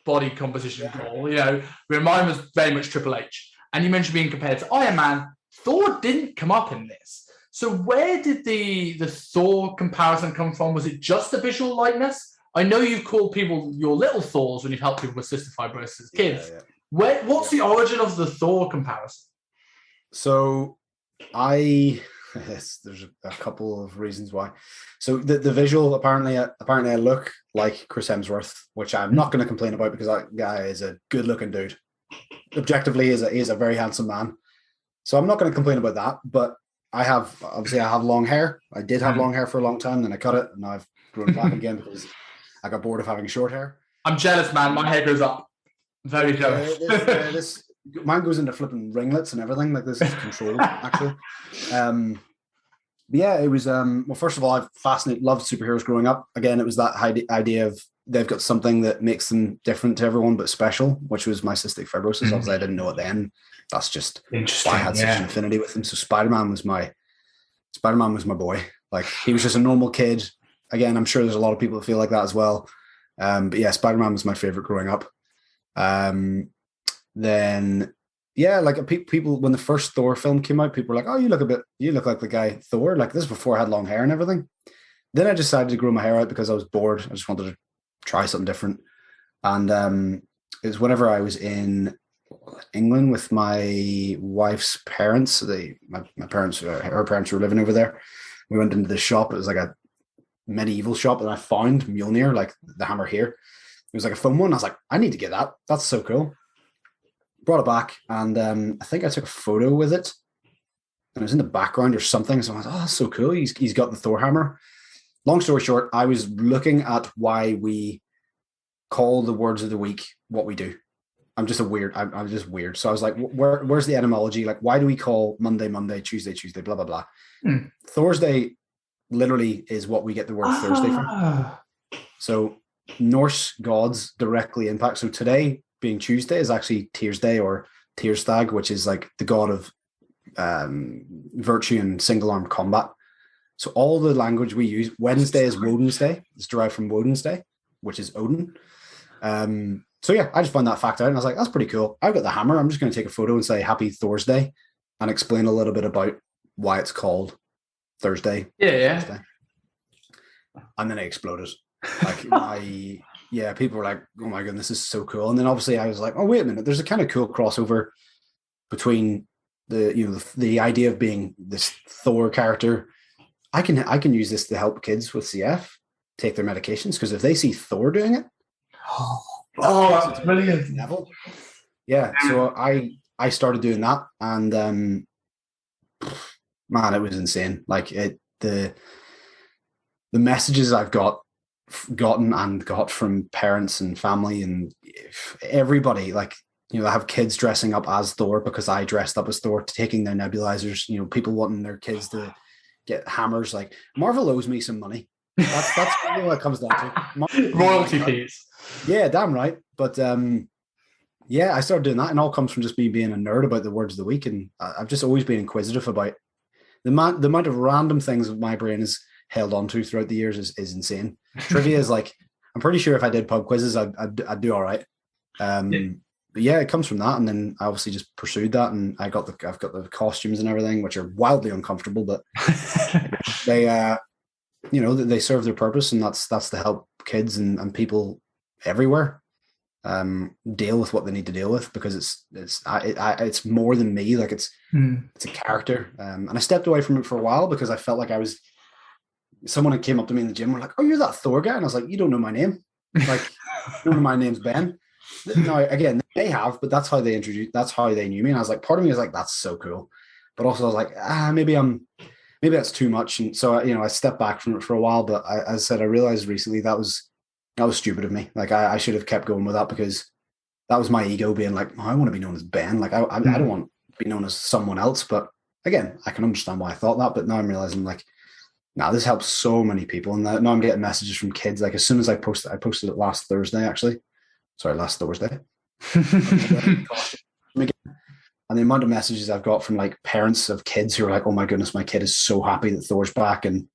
body composition call, where mine was very much Triple H. And you mentioned being compared to Iron Man. Thor didn't come up in this. So where did the Thor comparison come from? Was it just a visual likeness? I know you've called people your little Thors when you've helped people with cystic fibrosis as kids. What's the origin of the Thor comparison? So there's a couple of reasons why. So the visual, apparently I look like Chris Hemsworth, which I'm not going to complain about because that guy is a good looking dude. Objectively, he is a very handsome man. So I'm not going to complain about that, but I have long hair. I did have long hair for a long time, then I cut it, and now I've grown it back again because I got bored of having short hair. I'm jealous, man. My hair goes up. Very jealous. Mine goes into flipping ringlets and everything. Like, this is controlled, actually. Yeah, it was. Well, first of all, I've loved superheroes growing up. Again, it was that idea of they've got something that makes them different to everyone but special, which was my cystic fibrosis. Obviously, I didn't know it then. That's just why I had such an affinity with him. So Spider-Man was my boy. Like, he was just a normal kid. Again, I'm sure there's a lot of people that feel like that as well. But yeah, Spider-Man was my favorite growing up. Then yeah, like, people, when the first Thor film came out, people were like, "Oh, you look like the guy Thor." Like, this is before I had long hair and everything. Then I decided to grow my hair out because I was bored. I just wanted to try something different. And it was whenever I was in England with my wife's parents. My parents, her parents were living over there. We went into this shop. It was like a medieval shop, and I found Mjolnir, like the hammer here. It was like a foam one. I was like, I need to get that. That's so cool. Brought it back, and I think I took a photo with it, and it was in the background or something. So I was like, oh, that's so cool. He's got the Thor hammer. Long story short, I was looking at why we call the words of the week what we do. I'm just weird. So I was like, where's the etymology? Like, why do we call Monday, Monday, Tuesday, Tuesday, blah, blah, blah. Thursday literally is what we get the word Thursday from. So Norse gods directly impact. So today, being Tuesday is actually Tearsday or Tearstag, which is like the god of virtue and single arm combat. So all the language we use, Wednesday is Woden's Day. It's derived from Woden's Day, which is Odin. So yeah, I just found that fact out and I was like, that's pretty cool. I've got the hammer. I'm just going to take a photo and say Happy Thursday and explain a little bit about why it's called Thursday. Yeah. And then it exploded. Like people were like, oh my goodness, this is so cool. And then obviously I was like, oh, wait a minute. There's a kind of cool crossover between the idea of being this Thor character. I can use this to help kids with CF take their medications, because if they see Thor doing it, that's brilliant. Level. Yeah, so I started doing that, and man, it was insane. Like the messages I've gotten and got from parents and family and everybody, like, I have kids dressing up as Thor because I dressed up as Thor, taking their nebulizers, people wanting their kids to get hammers. Like, Marvel owes me some money. That's really what it comes down to. Royalty fees. Yeah, damn right. But I started doing that, and it all comes from just me being a nerd about the words of the week. And I've just always been inquisitive about the amount of random things that my brain has held on to throughout the years is insane. Trivia is like, I'm pretty sure if I did pub quizzes, I'd do all right. But yeah, it comes from that, and then I obviously just pursued that, and I've got the costumes and everything, which are wildly uncomfortable, but they they serve their purpose, and that's to help kids and people everywhere deal with what they need to deal with, because it's more than me. Like, it's a character, and I stepped away from it for a while because I felt like someone had came up to me in the gym and were like, oh, you're that Thor guy, and I was like, you don't know my name. Like, you don't know my name's Ben. No, again, they have, but that's how they knew me. And I was like, part of me is like, that's so cool. But also I was like, maybe that's too much. And so, I stepped back from it for a while, but as I said, I realized recently that was stupid of me. Like, I should have kept going with that, because that was my ego being like, oh, I want to be known as Ben. Like, I don't want to be known as someone else. But again, I can understand why I thought that, but now I'm realizing, like, this helps so many people. And now I'm getting messages from kids. Like, as soon as I posted it last Thursday, actually. Sorry, last Thursday. And the amount of messages I've got from, like, parents of kids who are like, oh my goodness, my kid is so happy that Thor's back. And,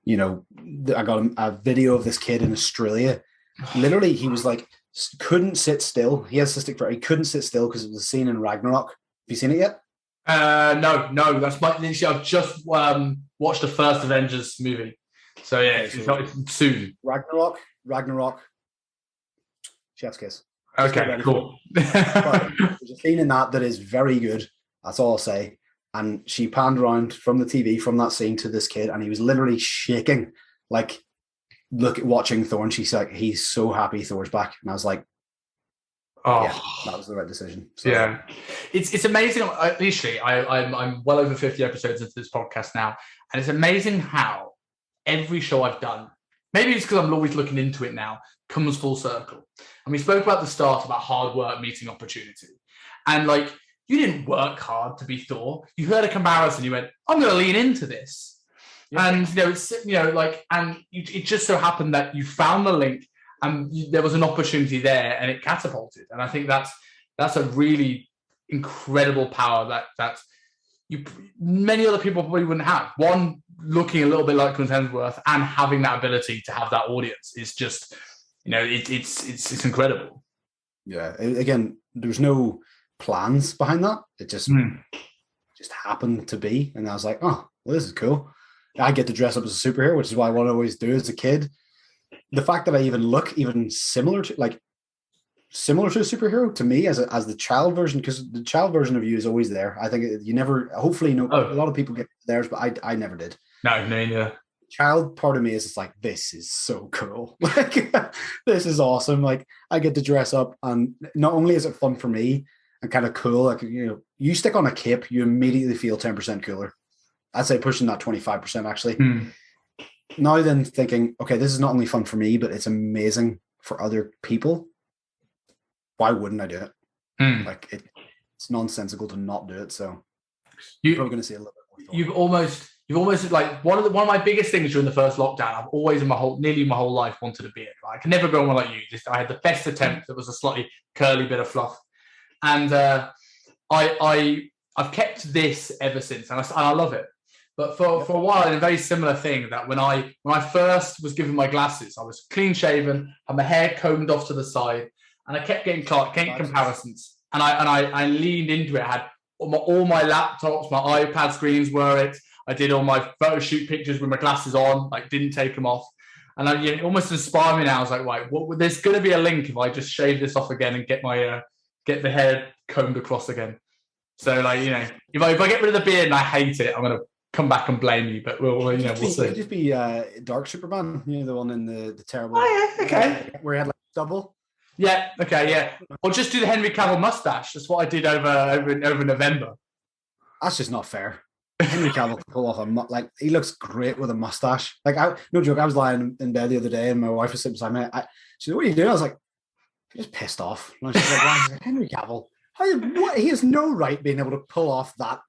I got a video of this kid in Australia. Literally, he was like, couldn't sit still. He has cystic fibrosis. He couldn't sit still because it was a scene in Ragnarok. Have you seen it yet? No. That's literally, I've just watched the first Avengers movie. So yeah, it's soon. Ragnarok. Chef's kiss. Okay, cool. There's a scene in that is very good. That's all I'll say. And she panned around from the TV from that scene to this kid, and he was literally shaking, like, watching Thor. And she's like, he's so happy Thor's back. And I was like, yeah, that was the right decision. So, yeah, it's amazing. Literally, I'm well over 50 episodes into this podcast now, and it's amazing how every show I've done, maybe it's because I'm always looking into it now, comes full circle. And we spoke about the start about hard work meeting opportunity. And, like, you didn't work hard to be Thor. You heard a comparison. You went, I'm going to lean into this. Yeah. And, it just so happened that you found the link and there was an opportunity there and it catapulted. And I think that's a really incredible power that many other people probably wouldn't have. One, looking a little bit like Chris Hemsworth and having that ability to have that audience is just... it's incredible. Yeah. Again, there's no plans behind that. It just happened to be, and I was like, oh, well, this is cool. I get to dress up as a superhero, which is what I want to always do as a kid. The fact that I even look even similar to a superhero to me as the child version, because the child version of you is always there. I think you never, hopefully, a lot of people get theirs, but I never did. No. Child part of me is just like, this is so cool. Like, this is awesome. Like, I get to dress up, and not only is it fun for me and kind of cool, like, you stick on a cape, you immediately feel 10% cooler. I'd say pushing that 25% actually. Now then thinking, okay, this is not only fun for me, but it's amazing for other people. Why wouldn't I do it? Like, it's nonsensical to not do it. So you're probably going to see a little bit more. you've almost like one of my biggest things during the first lockdown. I've always nearly my whole life wanted a beard. Right? I can never grow one like you. I had the best attempt. That was a slightly curly bit of fluff, and I've kept this ever since, and I love it. But for a while, I had a very similar thing that when I first was given my glasses, I was clean shaven, had my hair combed off to the side, and I kept getting comparisons. And I leaned into it. I had all my laptops, my iPad screens were it. I did all my photo shoot pictures with my glasses on, like didn't take them off. And it almost inspired me now. I was like, right, there's going to be a link if I just shave this off again and get the hair combed across again. So like, if I get rid of the beard and I hate it, I'm going to come back and blame you. But we'll see. It could just be Dark Superman, the one in the terrible. Oh yeah, okay. Where he had like double. Yeah, okay, yeah. Or just do the Henry Cavill mustache. That's what I did over November. That's just not fair. Henry Cavill can pull off he looks great with a mustache. Like, no joke, I was lying in bed the other day and my wife was sitting beside me. She said, "What are you doing?" I was like, "I'm just pissed off." And she's like, "Why?" Like, Henry Cavill, he has no right being able to pull off that,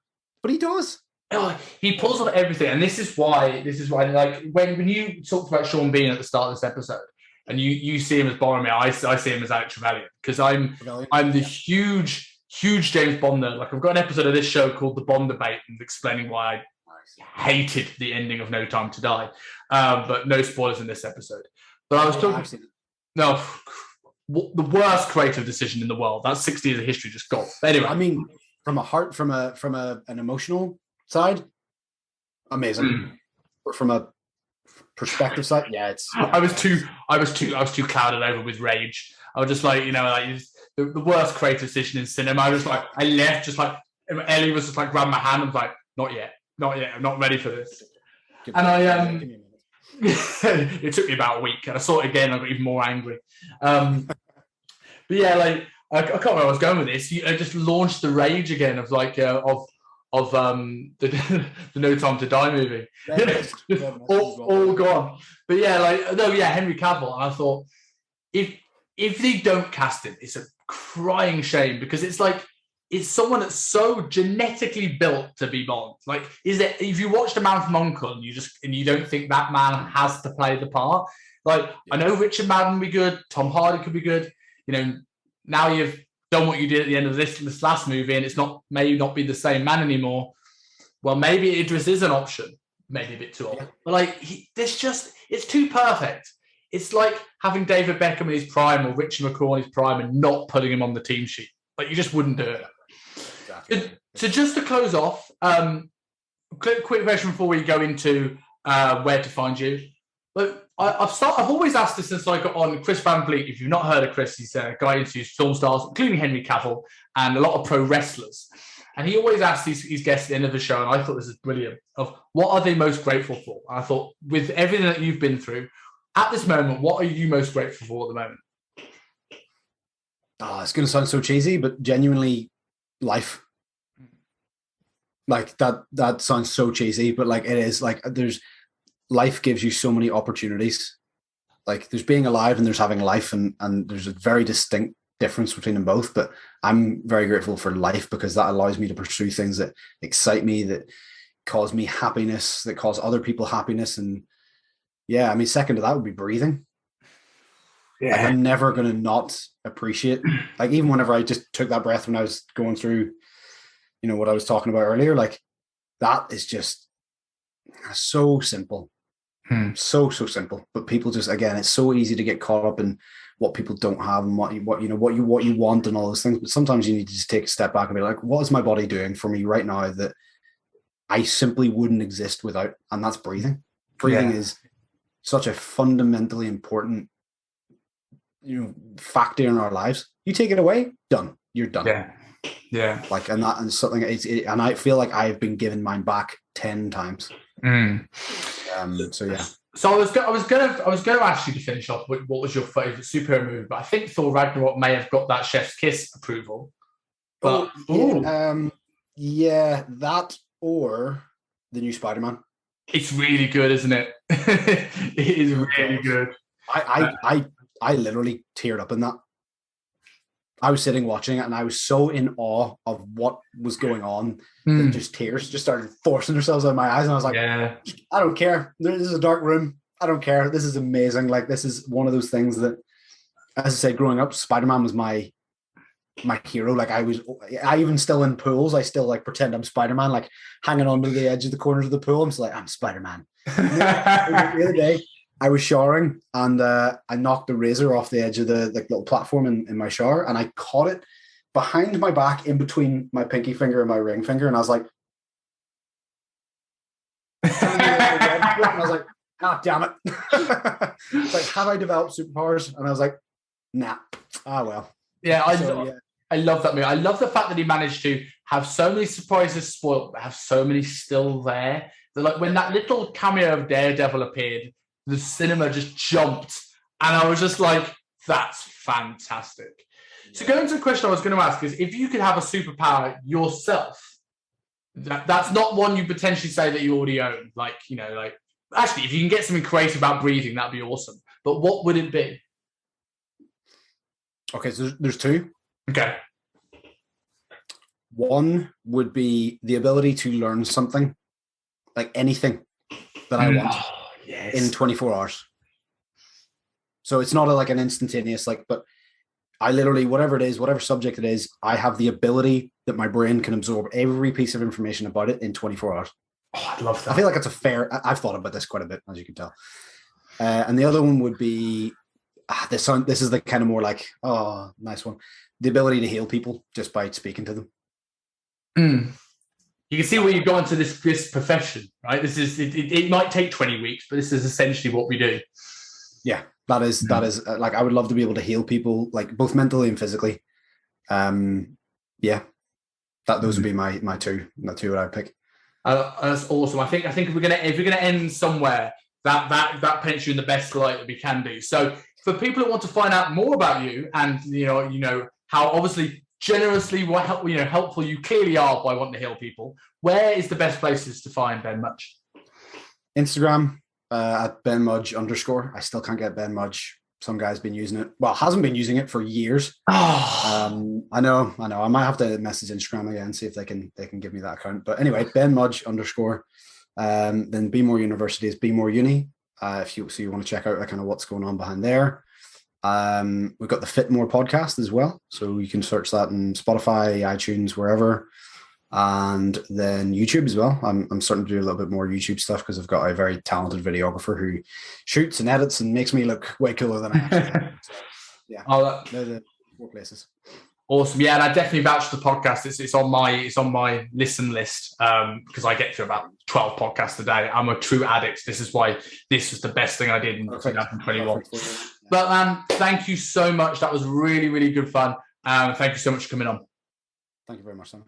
but he does. Oh, he pulls off everything, and this is why. Like when you talked about Sean Bean at the start of this episode, and you see him as Boromir, I see him as Alex Trevelyan, because I'm the huge James Bond nerd. Like, I've got an episode of this show called The Bond Debate and explaining why I hated the ending of No Time to Die. But no spoilers in this episode. But I was talking. No, the worst creative decision in the world. That's 60 years of history just gone. But anyway, I mean, from an emotional side, amazing. But from a perspective side, yeah, it's. I was too clouded over with rage. I was just like, the worst creative decision in cinema. I left just like Ellie was just like grabbing my hand and was like, not yet, I'm not ready for this. And it took me about a week, and I saw it again. I got even more angry. But yeah, like I can't remember where I was going with this. I just launched the rage again of like the No Time to Die movie. all gone. But yeah, Henry Cavill. And I thought if they don't cast him, it's a crying shame, because it's someone that's so genetically built to be Bond. Like, if you watched A Man from U.N.C.L.E. and you don't think that man has to play the part, like, yeah. I know Richard Madden would be good, Tom Hardy could be good. Now you've done what you did at the end of this last movie, and it's may not be the same man anymore. Well, maybe Idris is an option, maybe a bit too old. Yeah. But like, it's too perfect. It's like having David Beckham in his prime or Richie McCaw in his prime and not putting him on the team sheet. Like, you just wouldn't do it. Exactly. So just to close off, quick question before we go into where to find you. But I've always asked this since I got on Chris Van Vliet. If you've not heard of Chris, he's a guy who interviews film stars, including Henry Cavill, and a lot of pro wrestlers. And he always asks his guests at the end of the show, and I thought this is brilliant, of what are they most grateful for? And I thought, with everything that you've been through, at this moment, what are you most grateful for at the moment? It's going to sound so cheesy, but genuinely, life. Like, that sounds so cheesy, but like, it is. Like, life gives you so many opportunities. Like, there's being alive and there's having life, and there's a very distinct difference between them both. But I'm very grateful for life, because that allows me to pursue things that excite me, that cause me happiness, that cause other people happiness. And yeah, I mean, second to that would be breathing. Yeah. Like, I'm never going to not appreciate, like, even whenever I just took that breath when I was going through, what I was talking about earlier, like, that is just so simple. So simple. But people just, again, it's so easy to get caught up in what people don't have and what you want and all those things. But sometimes you need to just take a step back and be like, what is my body doing for me right now that I simply wouldn't exist without? And that's breathing. Breathing is such a fundamentally important, factor in our lives. You take it away, done. You're done. Yeah. Like, and something. And I feel like I've been given mine back 10 times. So yeah. So I was going to ask you to finish off with what was your favorite superhero movie, but I think Thor Ragnarok may have got that chef's kiss approval. But that or the new Spider-Man. It's really good, isn't it? It is really good. I literally teared up in that. I was sitting watching it, and I was so in awe of what was going on that just tears just started forcing themselves out of my eyes. And I was like, I don't care. This is a dark room. I don't care. This is amazing. Like, this is one of those things that, as I said, growing up, Spider-Man was my hero. Like, I even still in pools, I still like pretend I'm Spider-Man, like hanging onto the edge of the corners of the pool. I'm just like, I'm Spider-Man. The other day, I was showering, and I knocked the razor off the edge of the little platform in my shower, and I caught it behind my back in between my pinky finger and my ring finger. And I was like, and I was like, ah, damn it. It's like, have I developed superpowers? And I was like, nah. Ah, well. Yeah, I love that movie. I love the fact that he managed to have so many surprises spoiled, but have so many still there. That, like, when that little cameo of Daredevil appeared, the cinema just jumped, and I was just like, that's fantastic. So going to the question I was going to ask is, if you could have a superpower yourself, that's not one you potentially say that you already own. Like, actually, if you can get something creative about breathing, that'd be awesome. But what would it be? Okay, so there's two. Okay. One would be the ability to learn something, like anything that I want in 24 hours. So it's not like an instantaneous, but I literally, whatever it is, whatever subject it is, I have the ability that my brain can absorb every piece of information about it in 24 hours. Oh, I'd love that. I feel like I've thought about this quite a bit, as you can tell. And the other one would be, this is the kind of more like, oh, nice one. The ability to heal people just by speaking to them. You can see where you go into this profession, right? This is it might take 20 weeks, but this is essentially what we do. Yeah, that is like, I would love to be able to heal people, like both mentally and physically. Those would be my two. The two that I'd pick. That's awesome. I think if we're gonna end somewhere, that paints you in the best light that we can do. So for people who want to find out more about you, and how obviously generously helpful you clearly are by wanting to heal people, where is the best places to find Ben Mudge? Instagram at Ben Mudge _. I still can't get Ben Mudge. Some guy's been using it. Well, hasn't been using it for years. I know. I might have to message Instagram again, see if they can give me that account. But anyway, Ben Mudge _. Then Be More University is Be More Uni. If you want to check out kind of what's going on behind there. We've got the Fit More podcast as well, so you can search that in Spotify, iTunes, wherever, and then YouTube as well. I'm starting to do a little bit more YouTube stuff because I've got a very talented videographer who shoots and edits and makes me look way cooler than I actually am. So, yeah, they're the 4 places. Awesome, yeah, and I definitely vouch for the podcast. It's on my listen list because I get through about 12 podcasts a day. I'm a true addict. This is why this was the best thing I did in 2021. But thank you so much. That was really, really good fun. Thank you so much for coming on. Thank you very much, Simon.